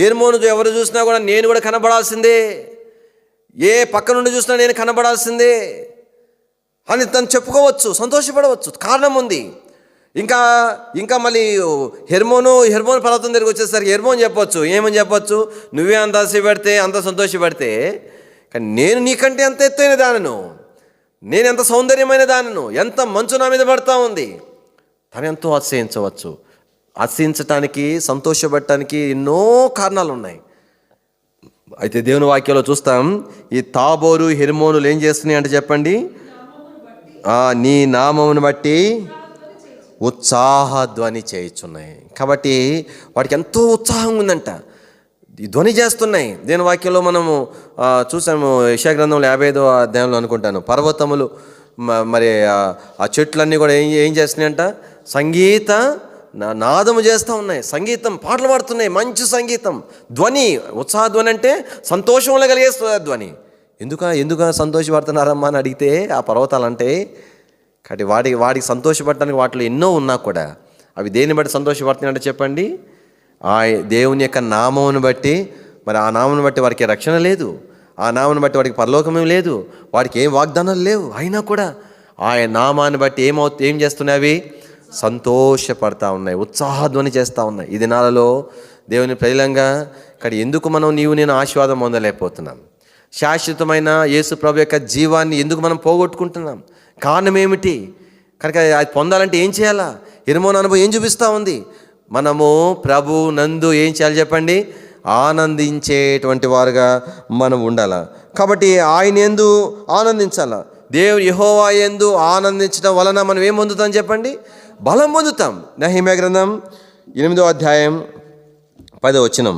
హెర్మోను ఎవరు చూసినా కూడా నేను కూడా కనబడాల్సిందే, ఏ పక్క నుండి చూసినా నేను కనబడాల్సిందే అని తను చెప్పుకోవచ్చు, సంతోషపడవచ్చు. కారణం ఉంది. ఇంకా మళ్ళీ హెర్మోను పర్వతం దగ్గరికి వచ్చేసరికి హెర్మోన్ చెప్పొచ్చు, ఏమని చెప్పొచ్చు? నువ్వే అంత ఆశపడితే, అంత సంతోషపడితే, కానీ నేను నీకంటే ఎంత ఎత్తైన దానను, నేను ఎంత సౌందర్యమైన దానను, ఎంత మంచు నా మీద పడతా ఉంది. తను ఎంతో అతిశయించవచ్చు. అతిశయించటానికి, సంతోషపడటానికి ఎన్నో కారణాలు ఉన్నాయి. అయితే దేవుని వాక్యంలో చూస్తాం, ఈ తాబోరు హెర్మోనులు ఏం చేస్తున్నాయి అంటే చెప్పండి, నీ నామమును బట్టి ఉత్సాహధ్వని చేయుచున్నాయి. కాబట్టి వాటికి ఎంతో ఉత్సాహం ఉందంట, ధ్వని చేస్తున్నాయి. దేని వాక్యంలో మనము చూసాము, యెషయా గ్రంథంలో 55వ అధ్యాయంలో అనుకుంటాను, పర్వతములు మరి ఆ చెట్లన్నీ కూడా ఏం చేస్తున్నాయంట? సంగీత నాదము చేస్తూ ఉన్నాయి, సంగీతం పాటలు పాడుతున్నాయి, మంచి సంగీతం, ధ్వని, ఉత్సాహధ్వని అంటే సంతోషంలో కలిగేస్తుంది ఆ ధ్వని. ఎందుకు సంతోషపడుతున్నారమ్మా అని అడిగితే ఆ పర్వతాలు అంటే, కాబట్టి వాడికి సంతోషపడటానికి వాటిలో ఎన్నో ఉన్నా కూడా అవి దేన్ని బట్టి సంతోషపడుతున్నాయంటే చెప్పండి, ఆ దేవుని యొక్క నామమును బట్టి. మరి ఆ నామమును బట్టి వారికి రక్షణ లేదు, ఆ నామమును బట్టి వాడికి పరలోకమేం లేదు, వాడికి ఏం వాగ్దానాలు లేవు. అయినా కూడా ఆయన నామాన్ని బట్టి ఏం చేస్తున్నాయి? అవి సంతోషపడతా ఉన్నాయి, ఉత్సాహధ్వని చేస్తూ ఉన్నాయి. ఈ దినాలలో దేవుని ప్రజలంగా ఇక్కడ ఎందుకు నేను ఆశీర్వాదం పొందలేకపోతున్నాం? శాశ్వతమైన యేసు ప్రభు యొక్క జీవాన్ని ఎందుకు మనం పోగొట్టుకుంటున్నాం? కారణం ఏమిటి? కనుక అది పొందాలంటే ఏం చేయాలా? హెర్మోను అనుభవం ఏం చూపిస్తూ ఉంది? మనము ప్రభు నందు ఏం చేయాలి చెప్పండి? ఆనందించేటువంటి వారుగా మనం ఉండాలి. కాబట్టి ఆయన యందు ఆనందించాల. దేవుడు యెహోవా యందు ఆనందించడం వలన మనం ఏం పొందుతాం చెప్పండి? బలం పొందుతాం. నెహెమ్యా గ్రంథం 8వ అధ్యాయం 10వ వచనం.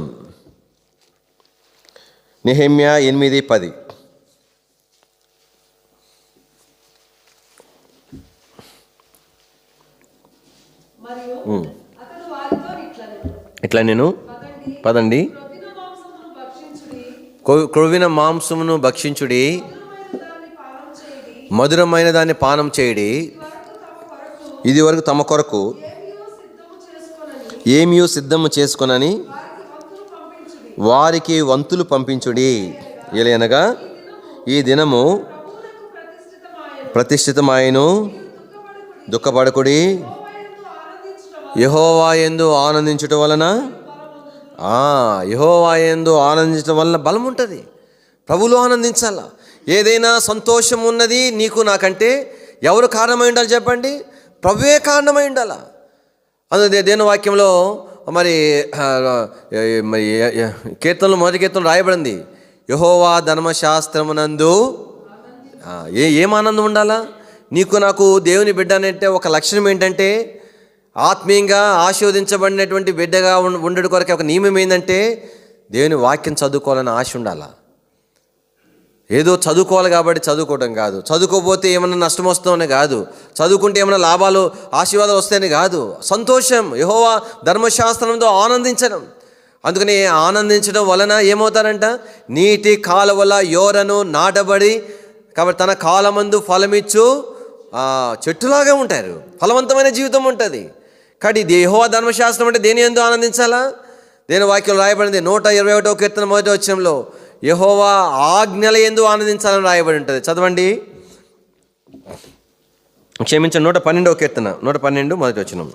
నెహెమ్యా 8:10. ఇట్లా నేను పదండి, క్రొవ్విన మాంసమును భక్షించుడి, మధురమైన దాన్ని పానం చేయడి, ఇది వరకు తమ కొరకు ఏమియో సిద్ధము చేసుకొనని వారికి వంతులు పంపించుడి. ఏలయనగా ఈ దినము ప్రతిష్ఠితమాయను, దుఃఖపడకుడి. యెహోవా యందు ఆనందించుట వలన, యెహోవా యందు ఆనందించడం వలన బలం ఉంటుంది. ప్రభువులో ఆనందించాల. ఏదైనా సంతోషం ఉన్నది నీకు నాకంటే ఎవరు కారణమై ఉండాలి చెప్పండి? ప్రభువే కారణమై ఉండాల. అందుకే దేవుని వాక్యంలో మరి కీర్తనలు మొదటి కీర్తనలు రాయబడింది, యెహోవా ధర్మశాస్త్రమునందు ఏం ఆనందం ఉండాలా? నీకు నాకు దేవుని బిడ్డ అంటే ఒక లక్షణం ఏంటంటే, ఆత్మీయంగా ఆశీర్వదించబడినటువంటి బిడ్డగా ఉండడం కొరకు ఒక నియమం ఏంటంటే, దేవుని వాక్యం చదువుకోవాలని ఆశ ఉండాలా. ఏదో చదువుకోవాలి కాబట్టి చదువుకోవడం కాదు, చదువుకోకపోతే ఏమన్నా నష్టం వస్తుందని కాదు, చదువుకుంటే ఏమైనా లాభాలు ఆశీర్వాదాలు వస్తాయని కాదు. సంతోషం, యెహోవా ధర్మశాస్త్రంతో ఆనందించడం. అందుకని ఆనందించడం వలన ఏమవుతారంట, నీటి కాలువల యోరను నాటబడి, కాబట్టి తన కాలమందు ఫలమిచ్చు చెట్టులాగా ఉంటారు. ఫలవంతమైన జీవితం ఉంటుంది. కాబట్టి యెహోవా ధర్మశాస్త్రం అంటే దేని యందు ఆనందించాలా? దేని వాక్యం రాయబడింది 121వ కీర్తన మొదటి వచనంలో, యెహోవా ఆజ్ఞల యందు ఆనందించాలని రాయబడి ఉంటుంది. చదవండి, క్షమించండి, 112వ కీర్తన 112 మొదటి వచనం.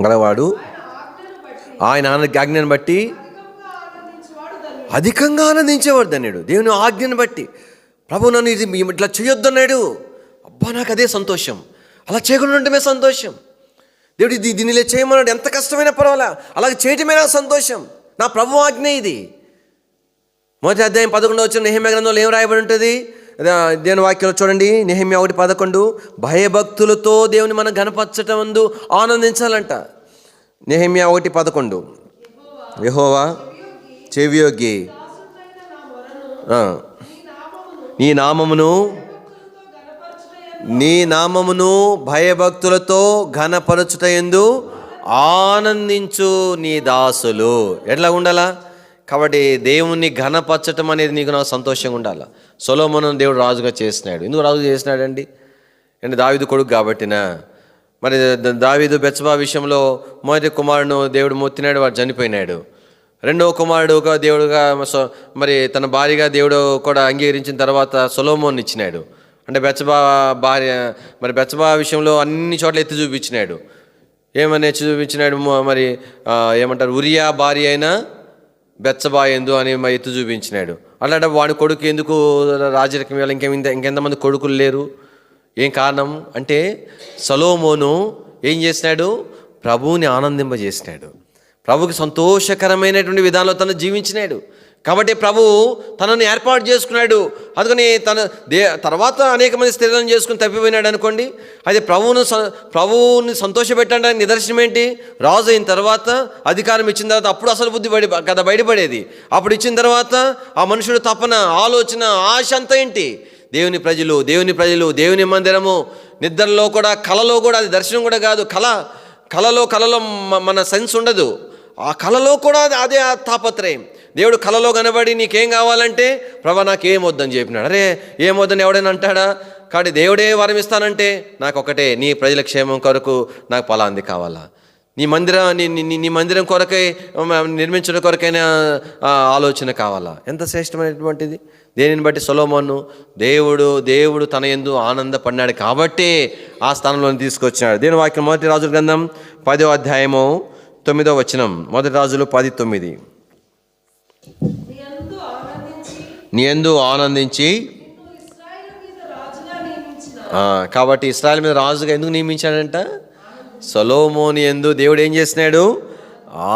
గలవాడు ఆయన ఆజ్ఞను బట్టి అధికంగా ఆనందించేవాడు ధన్యుడు. దేవుని ఆజ్ఞను బట్టి, ప్రభు నన్ను ఇది ఇట్లా చేయొద్దన్నాడు, అబ్బా నాకు అదే సంతోషం, అలా చేయకుండా ఉండటమే సంతోషం. దేవుడు దీన్ని ఇలా చేయమన్నాడు, ఎంత కష్టమైనా పర్వాలా, అలాగే చేయటమే నా సంతోషం, నా ప్రభు ఆజ్ఞ ఇది. మొదటి అధ్యాయం 11వ వచనం నెహెమ్యా గ్రంథంలో ఏం రాయబడి ఉంటుంది? దేవుని వాక్యంలో చూడండి, నెహెమ్యా 1:11, భయభక్తులతో దేవుని మనం గణపరచటం ముందు ఆనందించాలంట. నెహెమ్యా 1:11, యెహోవా చెవియొగ్గి నీ నామమును భయభక్తులతో ఘనపరచుట యందు ఆనందించు నీ దాసులు. ఎట్లా ఉండాలా? కాబట్టి దేవుణ్ణి ఘనపరచటం అనేది నీకు నాకు సంతోషంగా ఉండాలి. సొలొమోనును దేవుడు రాజుగా చేసినాడు. ఎందుకు రాజు చేసినాడండి? అంటే దావీదు కొడుకు కాబట్టినా. మరి దావీదు బెత్షెబా విషయంలో మొదటి కుమారుడు దేవుడు మొత్తినాడు, వాడు చనిపోయినాడు. రెండవ కుమారుడుగా దేవుడుగా మరి తన భార్యగా దేవుడు కూడా అంగీకరించిన తర్వాత సొలొమోను ఇచ్చినాడు. అంటే బెత్షెబా భార్య, మరి బెత్షెబా విషయంలో అన్ని చోట్ల ఎత్తి చూపించినాడు. ఏమని ఎత్తి చూపించినాడు? మరి ఏమంటారు, ఉరియా భార్య అయినా బెత్షెబా ఎందు అని ఎత్తు చూపించినాడు. అట్లాంటి వాడి కొడుకు ఎందుకు రాజరికం వేళ ఇంకెంతమంది కొడుకులు లేరు? ఏం కారణం అంటే, సొలొమోను ఏం చేసినాడు? ప్రభువుని ఆనందింపజేసినాడు. ప్రభుకి సంతోషకరమైనటువంటి విధానంలో తను జీవించినాడు. కాబట్టి ప్రభువు తనను ఏర్పాటు చేసుకున్నాడు. అందుకని తర్వాత అనేక మంది స్త్రీలను చేసుకుని తప్పిపోయినాడు అనుకోండి. అయితే ప్రభువుని సంతోషపెట్టడానికి నిదర్శనం ఏంటి? రాజు అయిన తర్వాత, అధికారం ఇచ్చిన తర్వాత, అప్పుడు అసలు బుద్ధి బయటపడేది. అప్పుడు ఇచ్చిన తర్వాత ఆ మనుషుడు తపన, ఆలోచన, ఆశ అంతా ఏంటి? దేవుని ప్రజలు, దేవుని మందిరము. నిద్రలో కూడా, కలలో కూడా, అది దర్శనం కూడా కాదు, కలలో మన సెన్స్ ఉండదు. ఆ కలలో కూడా అదే తాపత్రయం. దేవుడు కలలో కనబడి నీకేం కావాలంటే, ప్రభా నాకేం వద్దని చెప్పినాడు. అరే ఏం వద్దని ఎవడైనా అంటాడా? కాబట్టి దేవుడే వరం ఇస్తానంటే, నాకు ఒకటే, నీ ప్రజల క్షేమం కొరకు నాకు పలాంది కావాలా, నీ మందిరం కొరకై నిర్మించడం కొరకైనా ఆలోచన కావాలా. ఎంత శ్రేష్టమైనటువంటిది! దేనిని బట్టి సొలొమోను దేవుడు తన యందు ఆనందపడినాడు కాబట్టి ఆ స్థానంలో తీసుకొచ్చినాడు. దేని వాక్యం మొదటి రాజుల గ్రంథం 10వ అధ్యాయము 9వ వచనం. మొదటి రాజులు 10:9, నీ యందు ఆనందించి. కాబట్టి ఇశ్రాయేలు మీద రాజుగా ఎందుకు నియమించాడంట? సొలొమోను యందు దేవుడు ఏం చేసినాడు?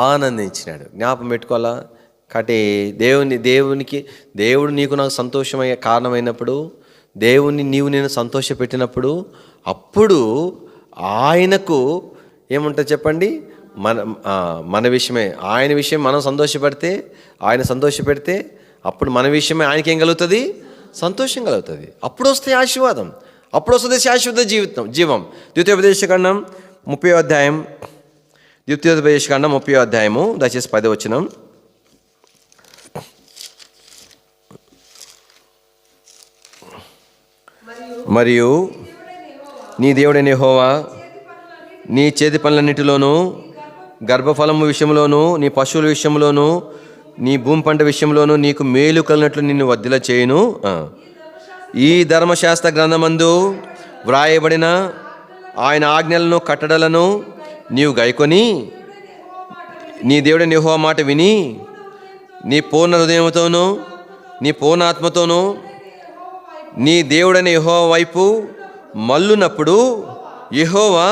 ఆనందించినాడు. జ్ఞాపకం పెట్టుకోవాలా. కాబట్టి దేవుడు నీకు నాకు సంతోషమయ్యే కారణమైనప్పుడు, దేవుని నేను సంతోషపెట్టినప్పుడు, అప్పుడు ఆయనకు ఏముంటుంది చెప్పండి? మన విషయమే, ఆయన విషయం మనం సంతోషపెడితే, ఆయన సంతోషపెడితే, అప్పుడు మన విషయమే ఆయనకేం కలుగుతుంది? సంతోషం కలుగుతుంది. అప్పుడు వస్తే ఆశీర్వాదం, అప్పుడు వస్తుంది శాశ్వత జీవం. ద్వితీయోపదేశకాండం 30వ అధ్యాయం ద్వితీయోపదేశకాండం 30వ అధ్యాయము దయచేసి 10వ వచనం. మరియు నీ దేవుడైన యెహోవా నీ చేతి పనులన్నిటిలోనూ, గర్భఫలము విషయంలోనూ, నీ పశువుల విషయంలోనూ, నీ భూమి పంట విషయంలోనూ నీకు మేలు కలిగినట్లు నిన్ను వర్ధిల్ల చేయును. ఈ ధర్మశాస్త్ర గ్రంథమందు వ్రాయబడిన ఆయన ఆజ్ఞలను కట్టడలను నీవు గైకొని నీ దేవుడైన యెహోవా మాట విని నీ పూర్ణ హృదయంతోనూ నీ పూర్ణ ఆత్మతోనూ నీ దేవుడైన యెహోవా వైపు మల్లునప్పుడు యెహోవా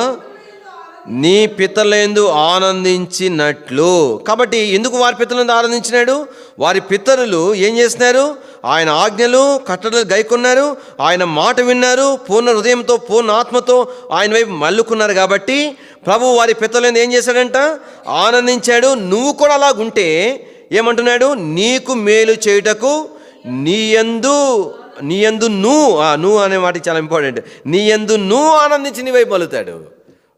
నీ పితరులందు ఆనందించినట్లు. కాబట్టి ఎందుకు వారి పితరులందు ఆనందించినాడు? వారి పితరులు ఏం చేస్తున్నారు? ఆయన ఆజ్ఞలు కట్టడలు గైకొన్నారు, ఆయన మాట విన్నారు, పూర్ణ హృదయంతో పూర్ణ ఆత్మతో ఆయన వైపు మల్లుకున్నారు. కాబట్టి ప్రభు వారి పితరులందు ఏం చేశాడంట? ఆనందించాడు. నువ్వు కూడా అలాగుంటే ఏమంటున్నాడు? నీకు మేలు చేయుటకు నీ యందు నువ్వు అనే మాట చాలా ఇంపార్టెంట్. నీ యందు నువ్వు ఆనందించి నీ వైపు మలుతాడు.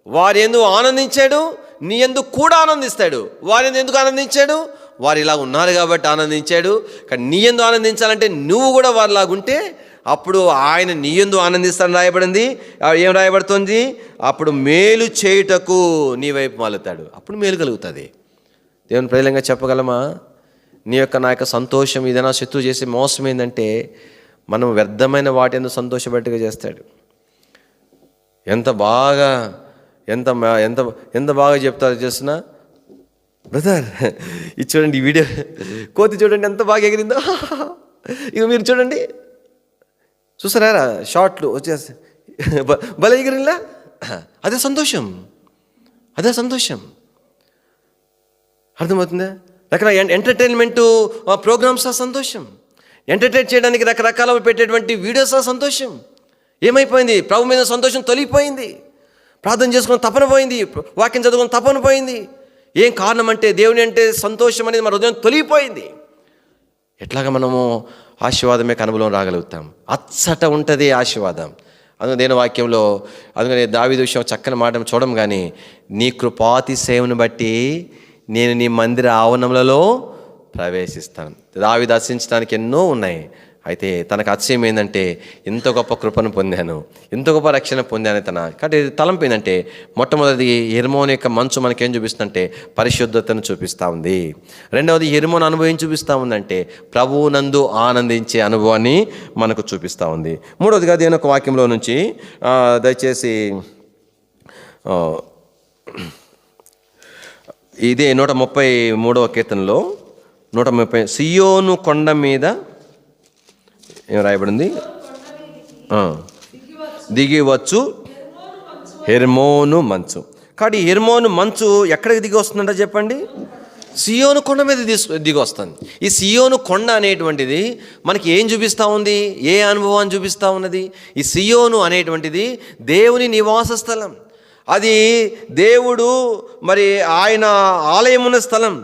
వారి యందు ఆనందించాడు, నీ యందు కూడా ఆనందిస్తాడు. వారి యందు ఎందుకు ఆనందించాడు? వారు ఇలా ఉన్నారు కాబట్టి ఆనందించాడు. కానీ నీ యందు ఆనందించాలంటే నువ్వు కూడా వారిలాగుంటే అప్పుడు ఆయన నీ యందు ఆనందిస్తాడని రాయబడింది. ఏం రాయబడుతుంది? అప్పుడు మేలు చేయుటకు నీ వైపు మలుతాడు. అప్పుడు మేలు కలుగుతుంది. దేవుని ప్రజలంగా చెప్పగలమా? నీ యొక్క నా యొక్క సంతోషం ఏదైనా శత్రువు చేసే మోసం ఏంటంటే మనం వ్యర్థమైన వాటి ఎందుకు సంతోషపెట్టుగా చేస్తాడు. ఎంత బాగా ఎంత ఎంత ఎంత బాగా చెప్తారు చేస్తున్నా బ్రదర్. ఇది చూడండి, ఈ వీడియో కోతి చూడండి ఎంత బాగా ఎగిరిందో. ఇక మీరు చూడండి, చూసారా షార్ట్లు వచ్చేసి భలే ఎగిరిలా. అదే సంతోషం, అదే సంతోషం. అర్థమవుతుందా? రకరకాల ఎంటర్టైన్మెంట్ ప్రోగ్రామ్స్ ఆ సంతోషం. ఎంటర్టైన్ చేయడానికి రకరకాల పెట్టేటువంటి వీడియోస్ ఆ సంతోషం. ఏమైపోయింది? ప్రభు మీద సంతోషం తొలగిపోయింది. ప్రార్థన చేసుకున్న తపన పోయింది, వాక్యం చదువుకున్న తపన పోయింది. ఏం కారణం అంటే దేవుని అంటే సంతోషం అనేది మన హృదయం తొలగిపోయింది. ఎట్లాగా మనము ఆశీర్వాదమే అనుభవం రాగలుగుతాం? అచ్చట ఉంటుంది ఆశీర్వాదం. అందుకని దేని వాక్యంలో అందుకని దావీదు విషయం చక్కని మాట చూడడం. కానీ నీ కృపాతిశయమును బట్టి నేను నీ మందిర ఆవరణములలో ప్రవేశిస్తాను. దావీదు దర్శించడానికి ఎన్నో ఉన్నాయి. అయితే తనకు అతిశయం ఏంటంటే ఇంత గొప్ప కృపను పొందాను, ఇంత గొప్ప రక్షణ పొందాను కాబట్టి తలంపు ఏంటంటే మొట్టమొదటిది హెర్మోన్ యొక్క మంచు మనకేం చూపిస్తుందంటే పరిశుద్ధతను చూపిస్తూ ఉంది. రెండవది హెర్మోన్ అనుభవం చూపిస్తూ ఉందంటే ప్రభువునందు ఆనందించే అనుభవాన్ని మనకు చూపిస్తూ ఉంది. మూడవదిగా దేవుని యొక్క వాక్యంలో నుంచి దయచేసి ఇదే 133వ కీర్తనలో 130 సియోను కొండ మీద ఏం రాయబడింది? దిగివచ్చు హెర్మోను మంచు. కాబట్టి హెర్మోను మంచు ఎక్కడికి దిగి వస్తుందంట చెప్పండి? సియోను కొండ మీద దిగి వస్తుంది. ఈ సియోను కొండ అనేటువంటిది మనకి ఏం చూపిస్తూ ఉంది? ఏ అనుభవాన్ని చూపిస్తూ ఉన్నది? ఈ సియోను అనేటువంటిది దేవుని నివాస స్థలం. అది దేవుడు మరి ఆయన ఆలయం ఉన్న స్థలం,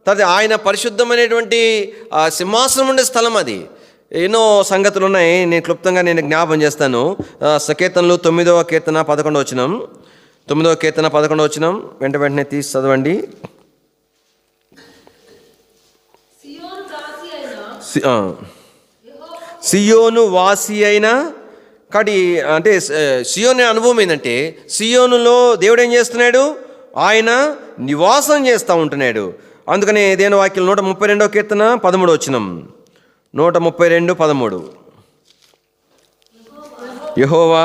తర్వాత ఆయన పరిశుద్ధమైనటువంటి సింహాసనం ఉండే స్థలం. అది ఎన్నో సంగతులు ఉన్నాయి. నేను క్లుప్తంగా జ్ఞాపం చేస్తాను. కీర్తనలు 9వ కీర్తన 11వ వచనం, 9వ కీర్తన 11వ వచనం వెంటనే తీసి చదవండి. సియోను వాసి అయిన కాబట్టి అంటే సియోను అనుభవం ఏంటంటే సియోనులో దేవుడు ఏం చేస్తున్నాడు? ఆయన నివాసం చేస్తూ ఉంటున్నాడు. అందుకని దేని వాక్యం 132వ కీర్తన 13వ వచనం, 132:13 యెహోవా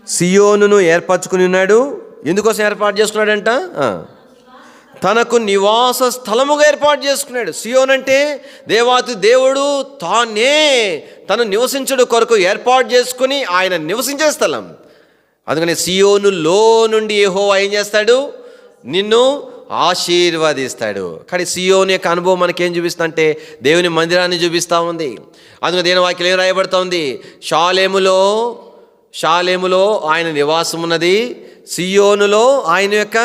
సియోనును ఏర్పరచుకుని ఉన్నాడు. ఎందుకోసం ఏర్పాటు చేసుకున్నాడంట? తనకు నివాస స్థలముగా ఏర్పాటు చేసుకున్నాడు. సియోన్ అంటే దేవాతి దేవుడు తానే తను నివసించడు కొరకు ఏర్పాటు చేసుకుని ఆయన నివసించే స్థలం. అందుకని సియోనులో నుండి యెహోవా ఏం చేస్తాడు? నిన్ను ఆశీర్వదిస్తాడు. కానీ సియోను యొక్క అనుభవం మనకేం చూపిస్తుందంటే దేవుని మందిరాన్ని చూపిస్తూ ఉంది. అందుకని దేని వాక్యం ఏం రాయబడుతూ ఉంది? షాలేములో ఆయన నివాసం ఉన్నది, సియోనులో ఆయన యొక్క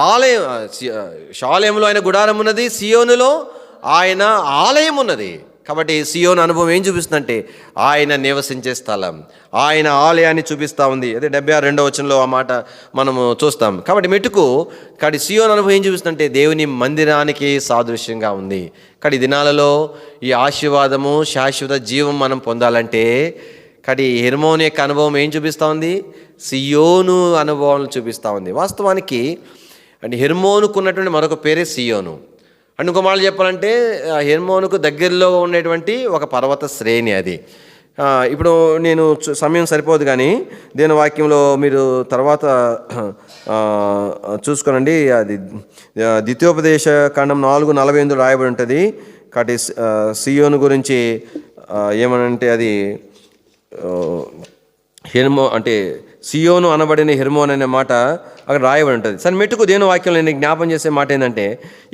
ఆలయం, షాలేములో ఆయన గుడారం ఉన్నది, సియోనులో ఆయన ఆలయం ఉన్నది. కాబట్టి సియోను అనుభవం ఏం చూపిస్తుందంటే ఆయన నివసించే స్థలం, ఆయన ఆలయాన్ని చూపిస్తూ ఉంది. అదే 76వ వచనంలో ఆ మాట మనము చూస్తాం. కాబట్టి సియోను అనుభవం ఏం చూపిస్తుందంటే దేవుని మందిరానికి సాదృశ్యంగా ఉంది. కాబట్టి ఈ దినాలలో ఈ ఆశీర్వాదము, శాశ్వత జీవం మనం పొందాలంటే కాబట్టి హెర్మోన్ యొక్క అనుభవం ఏం చూపిస్తూ ఉంది? సియోను అనుభవం చూపిస్తూ ఉంది. వాస్తవానికి అంటే హెర్మోనుకు ఉన్నటువంటి మరొక పేరే సియోను. అండ్ ఇంకో మాట చెప్పాలంటే హెర్మోనుకు దగ్గరలో ఉండేటువంటి ఒక పర్వత శ్రేణి అది. ఇప్పుడు నేను సమయం సరిపోదు కానీ దేని వాక్యంలో మీరు తర్వాత చూసుకోనండి. అది ద్వితీయోపదేశ కాండం 4:48 రాయబడి ఉంటుంది. కాబట్టి సియోను గురించి ఏమనంటే అది అంటే సియోను అనబడిన హెర్మోన్ అనే మాట అక్కడ రాయబడి ఉంటుంది. సరే మెట్టుకు దేవుని వాక్యంలో నేను జ్ఞాపం చేసే మాట ఏంటంటే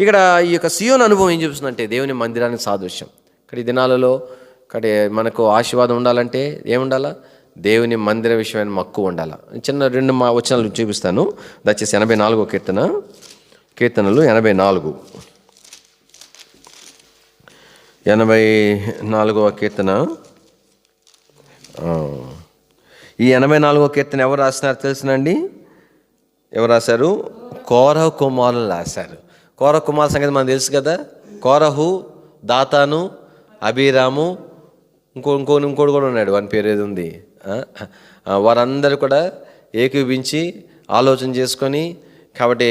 ఇక్కడ ఈ యొక్క సియోను అనుభవం ఏం చూపిస్తుందంటే దేవుని మందిరానికి సాదృశ్యం. ఇక్కడ ఈ దినాలలో ఇక్కడ మనకు ఆశీర్వాదం ఉండాలంటే ఏముండాలా? దేవుని మందిర విషయమైన మక్కువ ఉండాలా. చిన్న 2 వచనాలు చూపిస్తాను. దయచేసి 84వ కీర్తనలు 84వ కీర్తన. ఈ 84వ కీర్తన ఎవరు రాసినారు తెలుసునండి? ఎవరు రాశారు? కోరహు కుమారులు రాశారు. కోరహు కుమారుల సంగతి మనకు తెలుసు కదా. కోరహు, దాతాను, అబీరాము, ఇంకోటి కూడా ఉన్నాడు, వాని పేరు ఏది ఉంది. వారందరూ కూడా ఏకీభించి ఆలోచన చేసుకొని కాబట్టి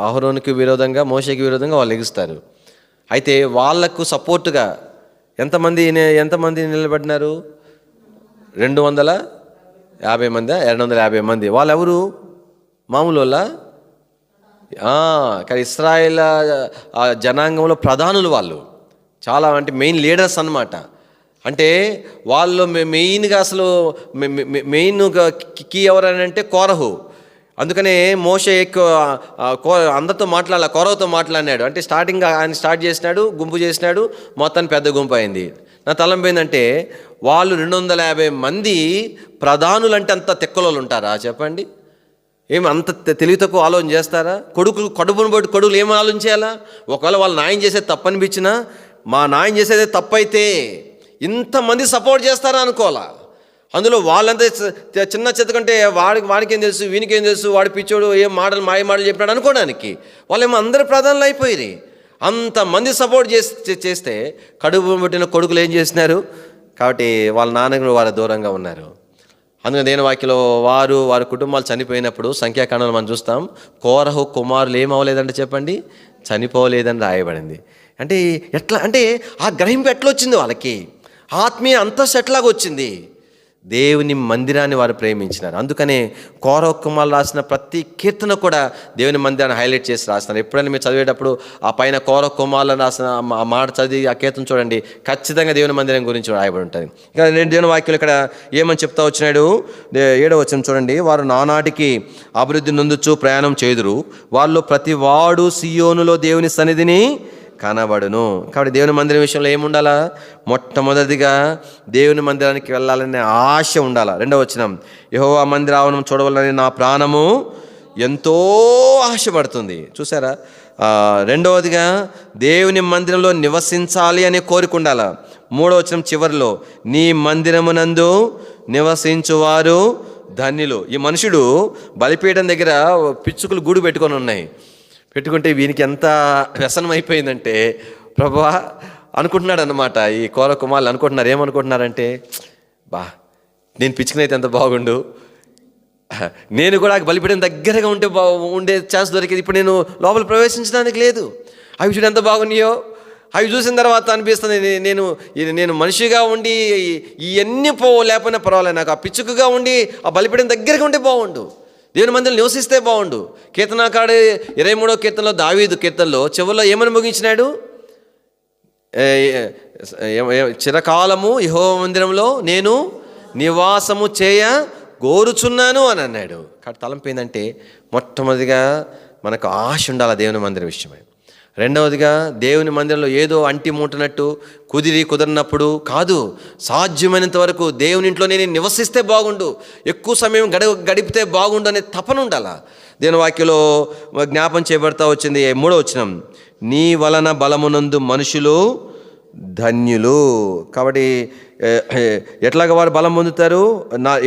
అహరోనుకి విరోధంగా, మోషేకి విరోధంగా వాళ్ళు ఎగుస్తారు. అయితే వాళ్లకు సపోర్టుగా ఎంతమంది నిలబడినారు? 250 మంది, 250 మంది. వాళ్ళెవరు? మామూలు వాళ్ళ? కానీ ఇశ్రాయేల్ జనాంగంలో ప్రధానులు వాళ్ళు, చాలా అంటే మెయిన్ లీడర్స్ అన్నమాట. అంటే వాళ్ళు మెయిన్గా అసలు మెయిన్ కీ ఎవరని అంటే కోరహు. అందుకనే మోషే అందరితో కోరహుతో మాట్లాడినాడు. అంటే స్టార్టింగ్ ఆయన స్టార్ట్ చేసినాడు, గుంపు చేసినాడు, మొత్తాన్ని పెద్ద గుంపు అయింది. నా తలంపు ఏంటంటే వాళ్ళు 250 మంది ప్రధానులు అంటే అంత తెక్కలోళ్ళు ఉంటారా చెప్పండి? ఏమి అంత తెలివి తక్కువ ఆలోచన చేస్తారా? కడుపును బట్టి కొడుకులు ఏం ఆలోచించాలా? ఒకవేళ వాళ్ళు న్యాయం చేసేది తప్పనిపించినా, మా న్యాయం చేసేది తప్పైతే ఇంతమంది సపోర్ట్ చేస్తారా అనుకోవాలా. అందులో వాళ్ళంతా చిన్న చెత్త కంటే వాడికేం తెలుసు, వీనికేం తెలుసు, వాడి పిచ్చోడు ఏం మాయ మాటలు చెప్పినాడు అనుకోవడానికి వాళ్ళేమో అందరు ప్రధానులు అయిపోయి అంతమంది సపోర్ట్ చేస్తే కడుపు పెట్టిన కొడుకులు ఏం చేసినారు? కాబట్టి వాళ్ళ నాన్నకు వారు దూరంగా ఉన్నారు. అందుకని దేని వాక్యలో వారి కుటుంబాలు చనిపోయినప్పుడు సంఖ్యాకాండంలో మనం చూస్తాం, కోరహు కుమారులు ఏమవ్వలేదంటే చెప్పండి, చనిపోలేదని రాయబడింది. అంటే ఎట్లా అంటే ఆ గ్రహింపు ఎట్లా వచ్చింది వాళ్ళకి? ఆత్మీయ అంతస్తు ఎట్లాగ వచ్చింది? దేవుని మందిరాన్ని వారు ప్రేమించినారు. అందుకనే కోరహు కుమారులు రాసిన ప్రతి కీర్తన కూడా దేవుని మందిరాన్ని హైలైట్ చేసి రాస్తున్నారు. ఎప్పుడైనా మీరు చదివేటప్పుడు ఆ పైన కోరహు కుమారులు రాసిన ఆ మాట చదివి ఆ కీర్తన చూడండి, ఖచ్చితంగా దేవుని మందిరం గురించి రాయబడి ఉంటుంది. ఇక దేవుని వాక్యం ఇక్కడ ఏమని చెప్తా వచ్చినాడు? 7వ వచనం చూడండి. వారు నానాటికి అభివృద్ధి నొందుచు ప్రయాణం చేదురు, వాళ్ళు ప్రతి వాడు సియోనులో దేవుని సన్నిధిని కనబడును. కాబట్టి దేవుని మందిరం విషయంలో ఏముండాలా? మొట్టమొదటిగా దేవుని మందిరానికి వెళ్ళాలనే ఆశ ఉండాలా. 2వ వచనం, యెహోవా మందిర ఆవరణం చూడవాలని నా ప్రాణము ఎంతో ఆశపడుతుంది. చూసారా? 2వదిగా దేవుని మందిరంలో నివసించాలి అనే కోరిక ఉండాలా. 3వ వచనం చివరిలో, నీ మందిరమునందు నివసించువారు ధన్యులు. ఈ మనుషుడు బలిపీఠం దగ్గర పిచ్చుకలు గూడు పెట్టుకుంటే వీనికి ఎంత వ్యసనం అయిపోయిందంటే ప్రభువా అనుకుంటున్నాడు అన్నమాట. ఈ కోరహు కుమారులు అనుకుంటున్నారు, ఏమనుకుంటున్నారంటే, నేను పిచ్చుకునైతే ఎంత బాగుండు, నేను కూడా బలిపీఠం దగ్గరగా ఉండే ఛాన్స్ దొరికింది, ఇప్పుడు నేను లోపల ప్రవేశించడానికి లేదు. అవి చూడు ఎంత బాగున్నాయో. అవి చూసిన తర్వాత అనిపిస్తుంది నేను మనిషిగా ఉండి ఇవన్నీ లేకపోయినా పర్వాలేదు, నాకు ఆ పిచ్చుకగా ఉండి ఆ బలిపీఠం దగ్గరగా ఉంటే బాగుండు, దేవుని మందిరం నివసిస్తే బాగుండు. కీర్తనాకారుడు 23వ కీర్తనలో, దావీదు కీర్తనలో చివరిలో ఏమని ముగించినాడు? చిరకాలము యెహోవా మందిరంలో నేను నివాసము చేయ గోరుచున్నాను అని అన్నాడు. కాబట్టి తలంపు ఏంటంటే మొట్టమొదటిగా మనకు ఆశ ఉండాలి దేవుని మందిరం విషయమై. 2వదిగా దేవుని మందిరంలో ఏదో అంటి మూటనట్టు కుదిరినప్పుడు కాదు, సాధ్యమైనంత వరకు దేవుని ఇంట్లో నేను నివసిస్తే బాగుండు, ఎక్కువ సమయం గడిపితే బాగుండు అనే తపన ఉండాలా. దేవుని వాక్యంలో జ్ఞాపం చేయబడతా వచ్చింది 3వ వచనం, నీ వలన బలమునందు మనుషులు ధన్యులు. కాబట్టి ఎట్లాగ వారు బలం పొందుతారు?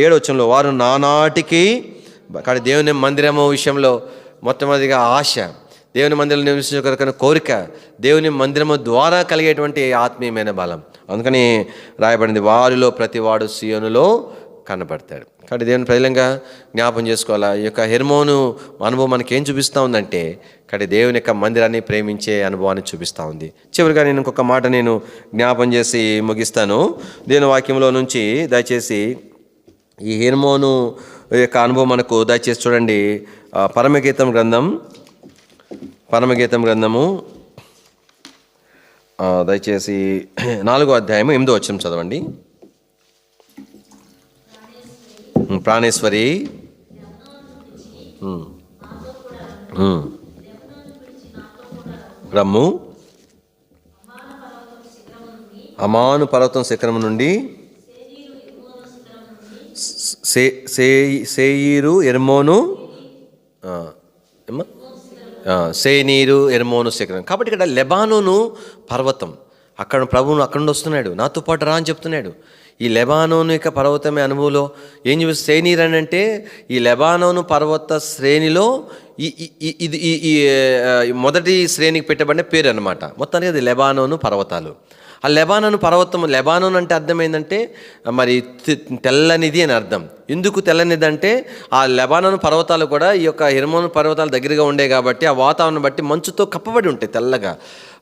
7వ వచనంలో వారు నానాటికి. కానీ దేవుని మందిరము విషయంలో మొట్టమొదటిగా ఆశ, దేవుని మందిరంలో నివసించే కోరిక, దేవుని మందిరము ద్వారా కలిగేటువంటి ఆత్మీయమైన బలం. అందుకని రాయబడింది, వారిలో ప్రతివాడు సీయోనులో కనబడతాడు. కాబట్టి దేవుని ప్రజలంగా జ్ఞాపం చేసుకోవాలా. ఈ యొక్క హెర్మోను అనుభవం మనకి ఏం చూపిస్తూ ఉందంటే, కాబట్టి దేవుని యొక్క మందిరాన్ని ప్రేమించే అనుభవాన్ని చూపిస్తూ ఉంది. చివరిగా నేను ఇంకొక మాట నేను జ్ఞాపం చేసి ముగిస్తాను. దేవుని వాక్యంలో నుంచి దయచేసి ఈ హెర్మోను యొక్క అనుభవం మనకు దయచేసి చూడండి. పరమగీతం గ్రంథము దయచేసి 4వ అధ్యాయము 8వ వచనం చదవండి. ప్రాణేశ్వరి రమ్ము, అమాను పర్వతం శిఖరము నుండి, సేయీరు ఎర్మోను సేనీరు ఎర్మోను శిఖరం. కాబట్టి ఇక్కడ లెబానోను పర్వతం, అక్కడ ప్రభువును అక్కడ నుండి వస్తున్నాడు, నాతో పాటు రా అని చెప్తున్నాడు. ఈ లెబానోను యొక్క పర్వతమే అనుభవంలో ఏం చూపిస్తుంది? సేనీర్ అని అంటే ఈ లెబానోను పర్వత శ్రేణిలో ఈ మొదటి శ్రేణికి పెట్టబడిన పేరు అనమాట. మొత్తానికి అది లెబానోను పర్వతాలు. ఆ లెబానోను పర్వతం, లెబానోన్ అంటే అర్థం ఏంటంటే మరి తెల్లనిది అని అర్థం. ఎందుకు తెల్లనిది అంటే ఆ లెబానోను పర్వతాలు కూడా ఈ యొక్క హెర్మోను పర్వతాలు దగ్గరగా ఉండే కాబట్టి ఆ వాతావరణం బట్టి మంచుతో కప్పబడి ఉంటాయి తెల్లగా,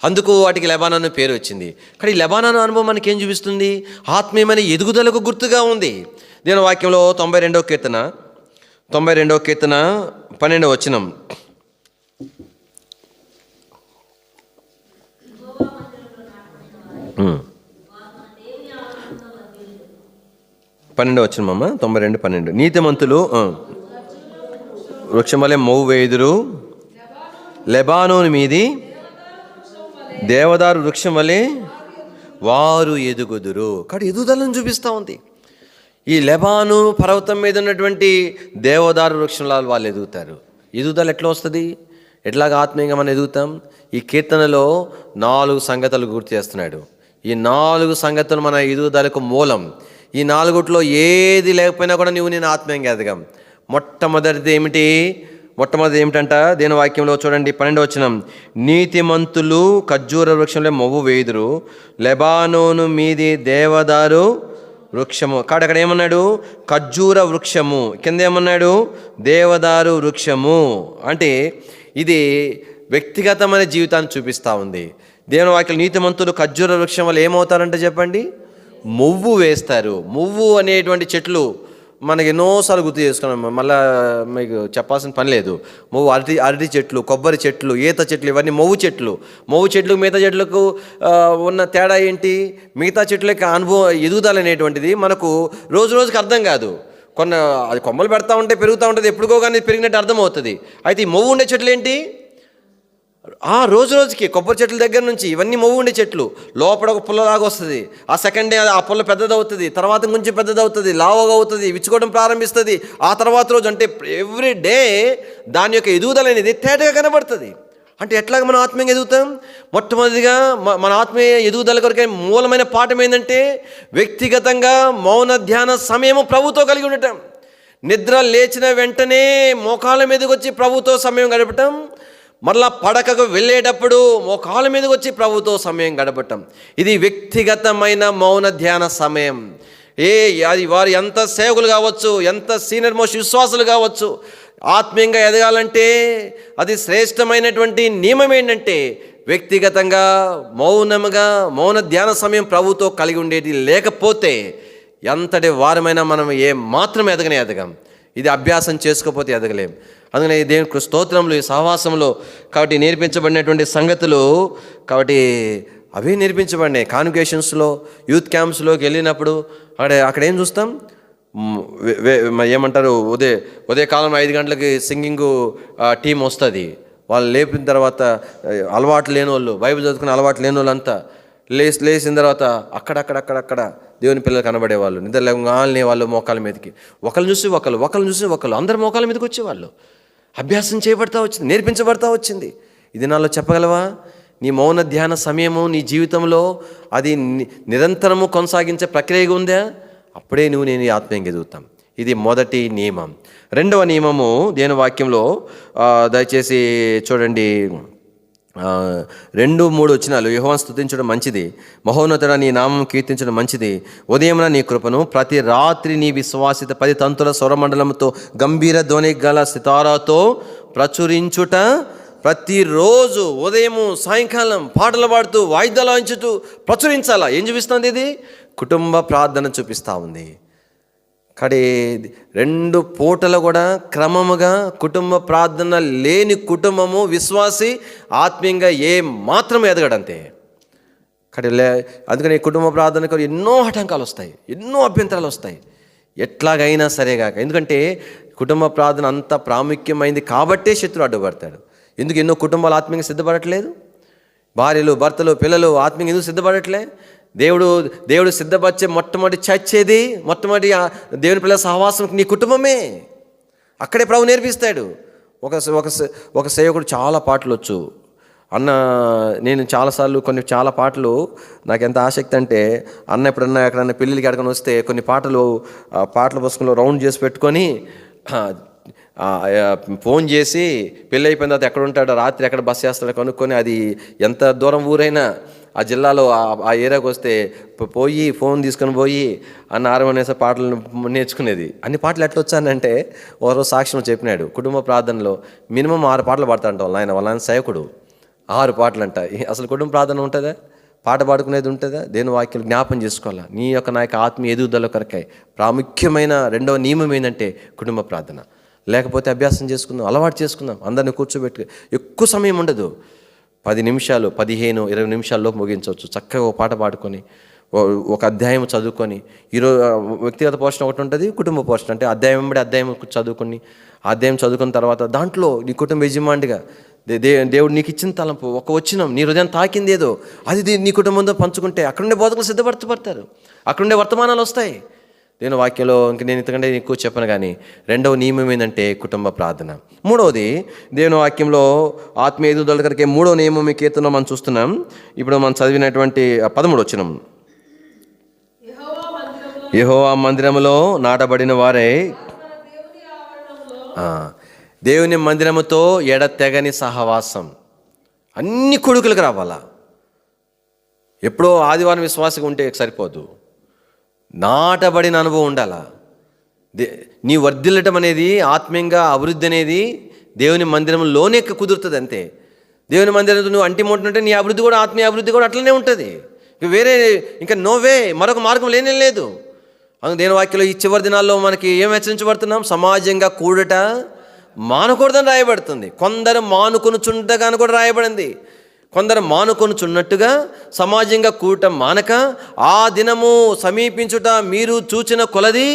అందుకు వాటికి లెబానోను పేరు వచ్చింది. కానీ ఈ లెబానోను అనుభవం మనకి ఏం చూపిస్తుంది? ఆత్మీయమైన ఎదుగుదలకు గుర్తుగా ఉంది. దేవుని వాక్యంలో 92వ కీర్తన 12వ వచనం, పన్నెండవ వచనం అమ్మ, 92:12. నీతిమంతులు వృక్షం వలె మోవు వేయుదురు, లెబానోను మీది దేవదారు వృక్షం వలె వారు ఎదుగుదురు. కాబట్టి ఎదుగుదలను చూపిస్తూ ఉంది. ఈ లెబాను పర్వతం మీద ఉన్నటువంటి దేవదారు వృక్షంలో వాళ్ళు ఎదుగుతారు. ఎదుగుదల ఎట్లా వస్తుంది? ఎట్లాగా ఆత్మీయంగా మనం ఎదుగుతాం? ఈ కీర్తనలో 4 సంగతులు గుర్తు చేస్తున్నాడు. ఈ 4 సంగతులు మన ఎదుగుదలకు మూలం. ఈ 4 ఏది లేకపోయినా కూడా నేను ఆత్మీయంగా ఎదగం. మొట్టమొదటిది ఏమిటంట? దేని వాక్యంలో చూడండి, 12వ వచనం, నీతిమంతులు ఖర్జూర వృక్షంలో మొవ్వు వేయుదురు, లెబానోను మీది దేవదారు వృక్షము. కాబట్టి అక్కడ ఏమన్నాడు? ఖర్జూర వృక్షము. కింద ఏమన్నాడు? దేవదారు వృక్షము. అంటే ఇది వ్యక్తిగతమైన జీవితాన్ని చూపిస్తూ ఉంది. దేవుని వాక్యం, నీతిమంతులు ఖర్జూర వృక్షం వల్ల ఏమవుతారంటే చెప్పండి, మొవ్వు వేస్తారు. మొవ్వు అనేటువంటి చెట్లు మనకి ఎన్నోసార్లు గుర్తు చేసుకున్నాం, మళ్ళీ మీకు చెప్పాల్సిన పని లేదు. మొవ్వు అరటి చెట్లు, కొబ్బరి చెట్లు, ఈత చెట్లు, ఇవన్నీ మొవ్వు చెట్లు. మిగతా చెట్లకు ఉన్న తేడా ఏంటి? మిగతా చెట్లకి అనుభవం ఎదుగుదల అనేటువంటిది మనకు రోజు రోజుకి అర్థం కాదు. అది కొమ్మలు పెడతా ఉంటే పెరుగుతూ ఉంటుంది, ఎప్పుడుకో కానీ పెరిగినట్టు అర్థమవుతుంది. అయితే ఈ మొవ్వు ఉండే చెట్లు ఏంటి? రోజు రోజుకి కొబ్బరి చెట్ల దగ్గర నుంచి ఇవన్నీ మొవ్వు ఉండే చెట్లు, లోపల ఒక పుల్లలాగా వస్తుంది. ఆ సెకండ్ డే ఆ పుల్ల పెద్దదవుతుంది, తర్వాత కొంచెం పెద్దదవుతుంది, లావుగా అవుతుంది, విచ్చుకోవడం ప్రారంభిస్తుంది. ఆ తర్వాత రోజు అంటే ఎవ్రీ డే దాని యొక్క ఎదుగుదల అనేది తేటగా కనబడుతుంది. అంటే ఎట్లాగ మనం ఆత్మీయంగా ఎదుగుతాం? మొట్టమొదటిగా మన ఆత్మీయ ఎదుగుదల కొరకే మూలమైన పాఠం ఏంటంటే, వ్యక్తిగతంగా మౌన ధ్యాన సమయము ప్రభుతో కలిగి ఉండటం. నిద్ర లేచిన వెంటనే మోకాళ్ళ మీదకి వచ్చి ప్రభుతో సమయం గడపటం, మరలా పడకకు వెళ్ళేటప్పుడు మోకాళ్ళ మీదకి వచ్చి ప్రభుతో సమయం గడపటం. ఇది వ్యక్తిగతమైన మౌన ధ్యాన సమయం. అది వారు ఎంత సేవకులు కావచ్చు, ఎంత సీనియర్ మోస్ట్ విశ్వాసులు కావచ్చు, ఆత్మీయంగా ఎదగాలంటే అది శ్రేష్టమైనటువంటి నియమం ఏంటంటే, వ్యక్తిగతంగా మౌన ధ్యాన సమయం ప్రభుతో కలిగి ఉండేది. లేకపోతే ఎంతటి వారమైనా మనం మాత్రం ఎదగం. ఇది అభ్యాసం చేసుకోకపోతే ఎదగలేం. అందుకని దేవునికి స్తోత్రములు. ఈ సహవాసంలో కాబట్టి నేర్పించబడినటువంటి సంగతులు కాబట్టి అవే నేర్పించబడినాయి. కాన్వకేషన్స్లో, యూత్ క్యాంప్స్లోకి వెళ్ళినప్పుడు అక్కడ ఏం చూస్తాం? ఏమంటారు, ఉదయకాలం 5 గంటలకి సింగింగ్ టీం వస్తుంది. వాళ్ళు లేపిన తర్వాత అలవాటు లేని వాళ్ళు, బైబిల్ చదువుకునే అలవాటు లేని వాళ్ళంతా లేచిన తర్వాత అక్కడక్కడ దేవుని పిల్లలు కనబడేవాళ్ళు. నిద్ర లేని వాళ్ళు మోకాల మీదకి, ఒకళ్ళని చూసి ఒకళ్ళు అందరు మోకాల మీదకి వచ్చేవాళ్ళు. అభ్యాసం చేయబడతా వచ్చింది, నేర్పించబడతా వచ్చింది. ఇది నాలో చెప్పగలవా? నీ మౌన ధ్యాన సమయము నీ జీవితంలో అది నిరంతరము కొనసాగించే ప్రక్రియగా ఉందా? అప్పుడే నేను ఆత్మీయంగా ఎదుగుతాం. ఇది మొదటి నియమం. రెండవ నియమము దేవుని వాక్యంలో దయచేసి చూడండి, 2-3 వచనాలు. యెహోవాను స్తుతించడం మంచిది, మహోన్నతుడా నీ నామం కీర్తించడం మంచిది. ఉదయమున నీ కృపను, ప్రతి రాత్రి నీ విశ్వాసిత 10 తంతుల స్వరమండలంతో గంభీర ధ్వని గల సితారాతో ప్రచురించుట. ప్రతిరోజు ఉదయము సాయంకాలం పాటలు పాడుతూ వాయిద్యాలు వాయించుతూ ప్రచురించాలా. ఏం చూపిస్తుంది ఇది? కుటుంబ ప్రార్థన చూపిస్తూ ఉంది. కానీ 2 పూటలు కూడా క్రమముగా కుటుంబ ప్రార్థన లేని కుటుంబము, విశ్వాసి ఆత్మీయంగా మాత్రం ఎదగడంతే. కానీ అందుకని కుటుంబ ప్రార్థనకు ఎన్నో ఆటంకాలు వస్తాయి, ఎన్నో అభ్యంతరాలు వస్తాయి, ఎట్లాగైనా సరేగాక. ఎందుకంటే కుటుంబ ప్రార్థన అంత ప్రాముఖ్యమైంది కాబట్టే శత్రువు అడ్డుపడతాడు. ఎందుకు ఎన్నో కుటుంబాలు ఆత్మీయంగా సిద్ధపడట్లేదు? భార్యలు, భర్తలు, పిల్లలు ఆత్మీయంగా ఎందుకు సిద్ధపడట్లే? దేవుడు సిద్ధపరిచే మొట్టమొదటి చచ్చేది, మొట్టమొదటి దేవుని పిల్లల సహవాసం నీ కుటుంబమే. అక్కడే ప్రభు నేర్పిస్తాడు. ఒక సేవకుడు చాలా పాటలు వచ్చు అన్న. నేను చాలాసార్లు చాలా పాటలు నాకు ఎంత ఆసక్తి అంటే, అన్న ఎప్పుడన్నా ఎక్కడన్నా పెళ్ళిళ్ళకి ఎక్కడికైనా వస్తే కొన్ని పాటల పుస్తకంలో రౌండ్ చేసి పెట్టుకొని ఫోన్ చేసి పెళ్ళి అయిపోయిన తర్వాత ఎక్కడ ఉంటాడో, రాత్రి ఎక్కడ బస్ చేస్తాడో కనుక్కొని, అది ఎంత దూరం ఊరైనా ఆ జిల్లాలో ఆ ఏరియాకి వస్తే ఫోన్ తీసుకొని పోయి అన్న ఆరమనేసే పాటలు నేర్చుకునేది. అన్ని పాటలు ఎట్లా వచ్చానంటే, ఒకరోజు సాక్ష్యం చెప్పినాడు, కుటుంబ ప్రార్థనలో మినిమం 6 పాటలు పాడతాడంట వాళ్ళ ఆయన సేవకుడు. 6 పాటలు అంట. అసలు కుటుంబ ప్రార్థన ఉంటుందా? పాట పాడుకునేది ఉంటుందా? దేవుని వాక్యం జ్ఞాపం చేసుకోవాలా. నీ యొక్క ఆత్మీయ ఎదుగుదల కొరకై ప్రాముఖ్యమైన 2వ నియమం ఏంటంటే కుటుంబ ప్రార్థన. లేకపోతే అభ్యాసం చేసుకుందాం, అలవాటు చేసుకుందాం, అందరిని కూర్చోబెట్టి. ఎక్కువ సమయం ఉండదు, 10 నిమిషాలు, 15-20 నిమిషాల్లో ముగించవచ్చు. చక్కగా ఒక పాట పాడుకొని, ఒక అధ్యాయం చదువుకొని. ఈరోజు వ్యక్తిగత పోషణ ఒకటి ఉంటుంది, కుటుంబ పోషణ అంటే అధ్యాయం చదువుకొని, అధ్యాయం చదువుకున్న తర్వాత దాంట్లో నీ కుటుంబ యజమానిగా దేవుడు నీకు ఇచ్చిన తలంపు, ఒక వచనం నీ హృదయం తాకింది ఏదో, అది నీ కుటుంబంతో పంచుకుంటే అక్కడుండే బోధకులు సిద్ధపరచబడతారు, అక్కడుండే వర్తమానాలు వస్తాయి. నేను వాక్యంలో నేను ఇంతకంటే ఎక్కువ చెప్పను. కానీ 2వ నియమం ఏంటంటే కుటుంబ ప్రార్థన. 3వది దేవుని వాక్యంలో ఆత్మీయ ఎదుగుదల కొరకే 3వ నియమం ఈ కీర్తనలో మనం చూస్తున్నాం. ఇప్పుడు మనం చదివినటువంటి 13 వచనం, యెహోవా మందిరములో నాటబడిన వారే దేవుని మందిరముతో ఎడతెగని సహవాసం. అన్ని కొడుకులకు రావాలా. ఎప్పుడో ఆదివారం విశ్వాసంగా ఉంటే సరిపోదు, నాటబడిన అనుభవం ఉండాలా. నీ వర్ధిల్లటం అనేది, ఆత్మీయంగా అభివృద్ధి అనేది దేవుని మందిరంలోనే కుదురుతుంది అంతే. దేవుని మందిరంతో నువ్వు అంటిముంటుంటే నీ అభివృద్ధి కూడా, ఆత్మీయ అభివృద్ధి కూడా అట్లనే ఉంటుంది. వేరే ఇంకా నోవే, మరొక మార్గం లేనే లేదు. అందుకు దేవుని వాక్యంలో ఈ చివరి దినాల్లో మనకి ఏం హెచ్చరించబడుతున్నాం? సమాజంగా కూడట మానకూడదని రాయబడుతుంది. కొందరు మానుకొనుచుండగాని కూడా రాయబడింది. కొందరు మానుకొనుచున్నట్టుగా సమాజంగా కూడటం మానక, ఆ దినము సమీపించుట మీరు చూచిన కొలది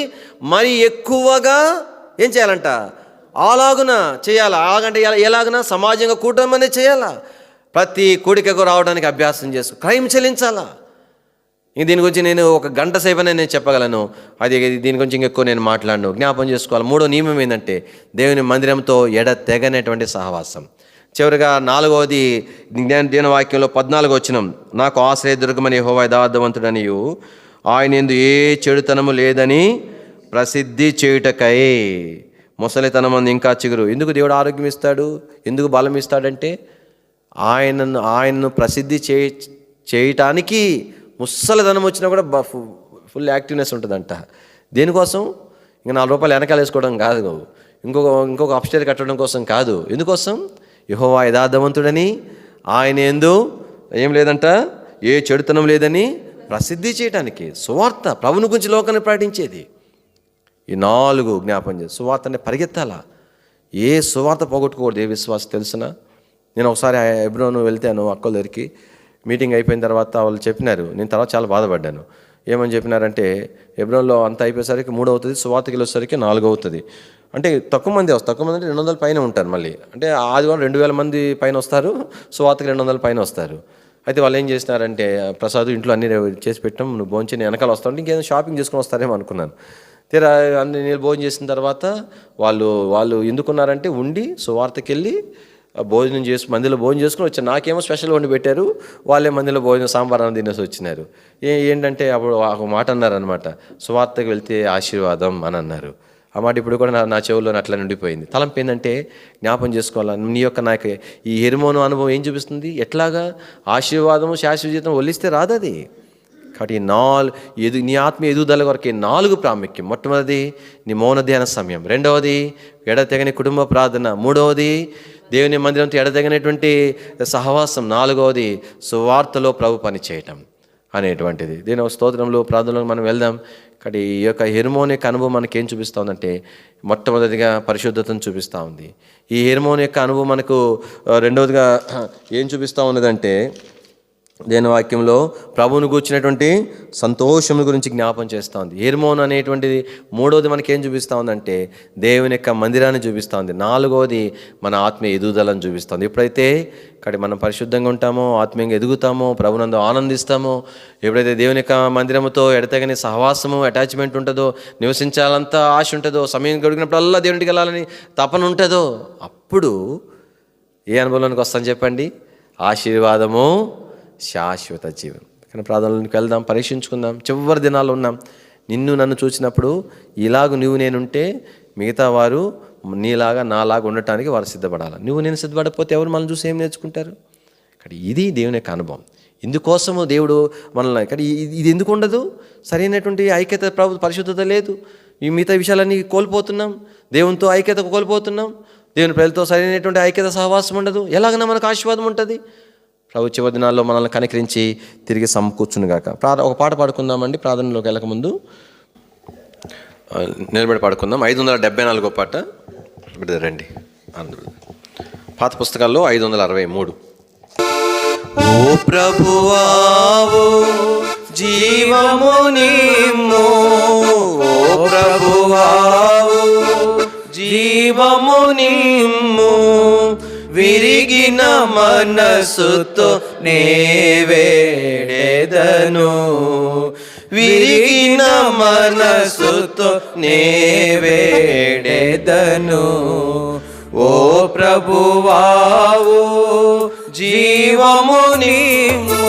మరి ఎక్కువగా ఏం చేయాలంట? అలాగున చేయాలా. అలాగంటే ఎలాగున? సమాజంగా కూడటం అనేది చేయాలా. ప్రతి కూడికకు రావడానికి అభ్యాసం చేసుకో, క్రయం చెల్లించాలా. దీని గురించి నేను 1 గంట సేపనే నేను చెప్పగలను. దీని గురించి ఇంకెక్కువ నేను మాట్లాడను. జ్ఞాపం చేసుకోవాలి. 3వ నియమం ఏంటంటే దేవుని మందిరంతో ఎడతెగనటువంటి సహవాసం. చివరిగా 4వది దేవుని వాక్యంలో 14 వచనం, నాకు ఆశ్రయదుర్గమని యెహోవా యథార్థవంతుడనియు ఆయన యందు ఏ చెడుతనము లేదని ప్రసిద్ధి చేయుటకై. ముసలితనమంది ఇంకా చిగురు. ఎందుకు దేవుడు ఆరోగ్యం ఇస్తాడు, ఎందుకు బలం ఇస్తాడంటే ఆయనను ప్రసిద్ధి చేయటానికి. ముసలితనం వచ్చినా కూడా ఫుల్ యాక్టివ్నెస్ ఉంటుందంట. దేనికోసం? ఇంకా 4 రూపాయలు వెనకాల వేసుకోవడం కాదు, ఇంకొక అప్స్టేర్ కట్టడం కోసం కాదు. ఎందుకోసం? యెహోవా యథార్థవంతుడని ఆయన యందు ఏం లేదంట, ఏ చెడుతనం లేదని ప్రసిద్ధి చేయడానికి. సువార్త, ప్రభుని గురించి లోకాన్ని ప్రకటించేది. ఈ 4 జ్ఞాపం చేసి సువార్తని పరిగెత్తాలా. ఏ సువార్త పోగొట్టుకోకూడదు. ఏ విశ్వాసం తెలిసిన. నేను ఒకసారి హెబ్రోను వెళ్తాను అక్కల దగ్గరికి. మీటింగ్ అయిపోయిన తర్వాత వాళ్ళు చెప్పినారు, నేను తర్వాత చాలా బాధపడ్డాను. ఏమని చెప్పినారంటే, హెబ్రోన్లో అంతా అయిపోయేసరికి 3 అవుతుంది, సువార్తకి వెళ్ళేసరికి 4 అవుతుంది. అంటే తక్కువ మంది అంటే 200 పైన ఉంటారు. మళ్ళీ అంటే ఆదివారం 2000 మంది పైన వస్తారు, సువార్తకి 200 పైన వస్తారు. అయితే వాళ్ళు ఏం చేసినారంటే, ప్రసాద్ ఇంట్లో అన్నీ చేసి పెట్టాం, నువ్వు భోజనం నేను వెనకాల వస్తావు అంటే ఇంకేదో షాపింగ్ చేసుకుని వస్తారేమో అనుకున్నాను. తీరా అన్ని నేను భోజనం చేసిన తర్వాత వాళ్ళు ఎందుకున్నారంటే ఉండి సువార్తకి వెళ్ళి భోజనం మందిలో భోజనం చేసుకుని వచ్చాను. నాకేమో స్పెషల్ వండి పెట్టారు, వాళ్ళే మందిలో భోజనం సాంబార్ అన్నం తినేసి వచ్చినారు. ఏంటంటే అప్పుడు ఒక మాట అన్నారనమాట, సువార్తకు వెళ్తే ఆశీర్వాదం అని అన్నారు. ఆ మాట ఇప్పుడు కూడా నా చెవుల్లో అట్లా ఉండిపోయింది. తలంపు ఏంటంటే జ్ఞాపం చేసుకోవాలా, నీ యొక్క నాకు ఈ హెర్మోను అనుభవం ఏం చూపిస్తుంది, ఎట్లాగా ఆశీర్వాదము శాశ్వత జీవితం ఒలిస్తే రాదు అది. కాబట్టి నీ ఆత్మ ఎదుగుదల కొరకే 4 ప్రాముఖ్యం. మొట్టమొదటిది నీ మౌన ధ్యాన సమయం, రెండవది ఎడతెగని కుటుంబ ప్రార్థన, మూడవది దేవుని మందిరంతో ఎడతెగనటువంటి సహవాసం, నాలుగవది సువార్తలో ప్రభు పని చేయటం అనేటువంటిది. దీని స్తోత్రంలో ప్రార్థనలో మనం వెళ్దాం. కాబట్టి ఈ యొక్క హెర్మోన్ యొక్క అనుభవం మనకి ఏం చూపిస్తూ ఉందంటే, మొట్టమొదటిగా పరిశుద్ధతను చూపిస్తూ ఉంది. ఈ హెర్మోన్ యొక్క అనుభవం మనకు రెండవదిగా ఏం చూపిస్తూ ఉన్నదంటే, దేని వాక్యంలో ప్రభువును గూర్చినటువంటి సంతోషం గురించి జ్ఞాపం చేస్తూ ఉంది. హెర్మోన్ అనేటువంటిది మూడవది మనకేం చూపిస్తూ ఉందంటే, దేవుని యొక్క మందిరాన్ని చూపిస్తూ ఉంది. నాలుగవది మన ఆత్మీయ ఎదుగుదలను చూపిస్తుంది. ఎప్పుడైతే కాబట్టి మనం పరిశుద్ధంగా ఉంటామో, ఆత్మీయంగా ఎదుగుతామో, ప్రభునందు ఆనందిస్తామో, ఎప్పుడైతే దేవుని యొక్క మందిరముతో ఎడతెగని సహవాసము అటాచ్మెంట్ ఉంటుందో, నివసించాలంతా ఆశ ఉంటుందో, సమయం గడిగినప్పుడల్లా దేవునికి వెళ్ళాలని తపన ఉంటుందో, అప్పుడు ఏ అనుభవంలోనికి వస్తాను చెప్పండి, ఆశీర్వాదము, శాశ్వత జీవనం. కానీ ప్రార్థనలోకి వెళ్దాం, పరీక్షించుకుందాం. చివరి దినాల్లో ఉన్నాం. నన్ను చూసినప్పుడు ఇలాగ నేనుంటే మిగతా వారు నీలాగా నాలాగా ఉండటానికి వారు సిద్ధపడాలి. నేను సిద్ధపడకపోతే ఎవరు మనల్ని చూసి ఏం నేర్చుకుంటారు? కానీ ఇది దేవుని యొక్క అనుభవం. ఇందుకోసము దేవుడు మనల్ని, కానీ ఇది ఎందుకు ఉండదు? సరైనటువంటి ఐక్యత, ప్రభు పరిశుద్ధత లేదు. ఈ మిగతా విషయాలన్నీ కోల్పోతున్నాం. దేవునితో ఐక్యత కోల్పోతున్నాం. దేవుని ప్రజలతో సరైనటువంటి ఐక్యత సహవాసం ఉండదు. ఎలాగైనా మనకు ఆశీర్వాదం ఉంటుంది? ప్రభు చివరి దినాల్లో మనల్ని కనికరించి తిరిగి సమకూర్చునుగాక. ఒక పాట పాడుకుందామండి. ప్రార్థనలోకి వెళ్ళకముందు నిలబడి పాడుకుందాం. 574 పాట. రండి, పాత పుస్తకాల్లో 563. ఓ ప్రభువావు జీవము నిమ్ము, ఓ ప్రభువావు జీవము నిమ్ము, విరిగిన మనసుతో నే వేడెదను, విరిగిన మనసుతో నే వేడెదను. ఓ ప్రభువావు జీవము నిమ్ము,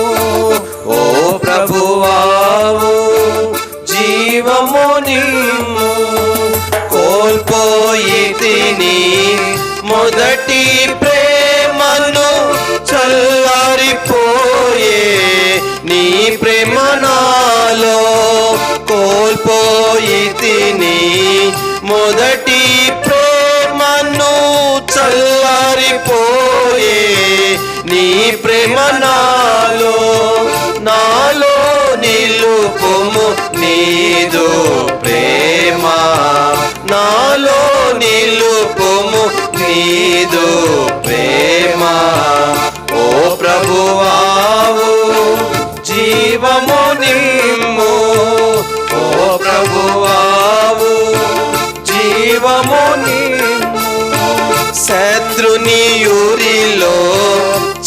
ఓ ప్రభువావు జీవము నిమ్ము, కోల్పోయితిని మొదటి ప్రేమను, చల్లారిపోయే నీ ప్రేమ నాలో, కోల్పోయితిని మొదటి ప్రేమను, చల్లారిపోయే నీ ప్రేమ నాలో, నాలో నిలుపుము నీదు ప్రేమ, నాలో నిలుపుము నీదు ప్రేమ. ఓ ప్రభువావు జీవము నిమ్ము, ఓ ప్రభువావు జీవము నిమ్ము, శత్రుని యూరిలో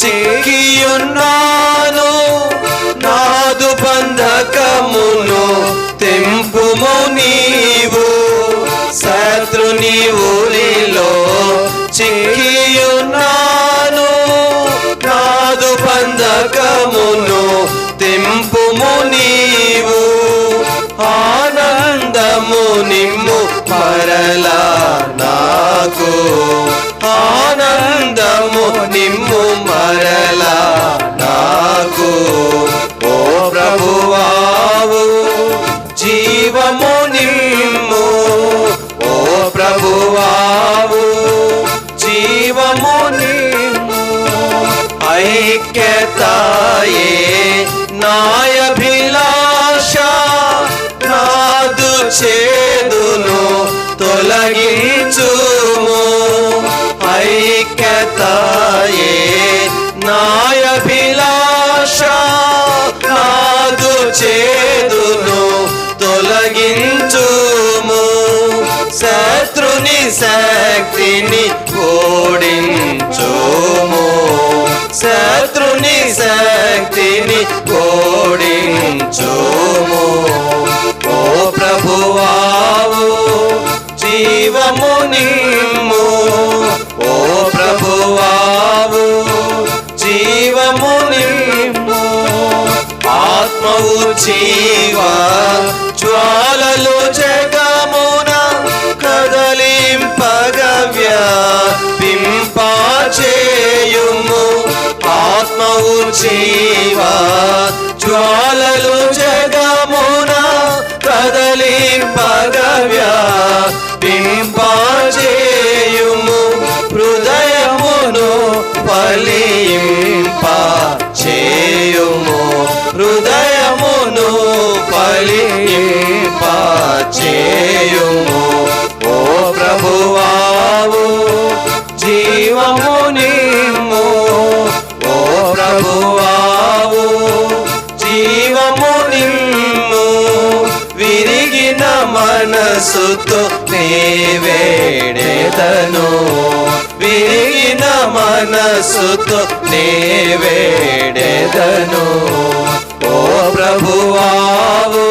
చిక్కియున్నాను, నాదు బంధకమును తెంపుము నీవు, శత్రుని ఊరిలో చిక్కియున్నాను, నాదు బంధకమును తెంపుము నీవు, ఆనందము నిమ్ము మరలా నాకు, ఆనందము నిమ్ము మరలా నాకు. ఓ ప్రభువావు జీవము నిమ్ము, ఓ ప్రభువావు జీవము నిమ్ము, ఐక్యతాయే నాయభిలాష, నాదు చేదును తొలగించుము, ఐక్యతాయే నాయభిలాష, నాదు చేదును తొలగించుము, శత్రుని శక్తిని ఓడించుము, శత్రుని శక్తిని ఓడించుము. ఓ ప్రభువావు జీవము నిమ్ము, ఓ ప్రభువా జీవా జ్వాలలు జగమున కదలింపగా వ్యాపింపచేయుము. ఆత్మవు జీవా జ్వాలలు జగమున కదలింపగా వ్యాపింపచేయుము. హృదయమును ఫలింపచేయుము. హృదయమును ఫలింపచేయుము. ఓ ప్రభువావు జీవము నిమ్ము. ఓ ప్రభువావు జీవము నిమ్ము. విరిగిన మనసుతో నీ వేడెదను. విరిగిన మనసుతో నీ వేడెదను. ఓ ప్రభువావు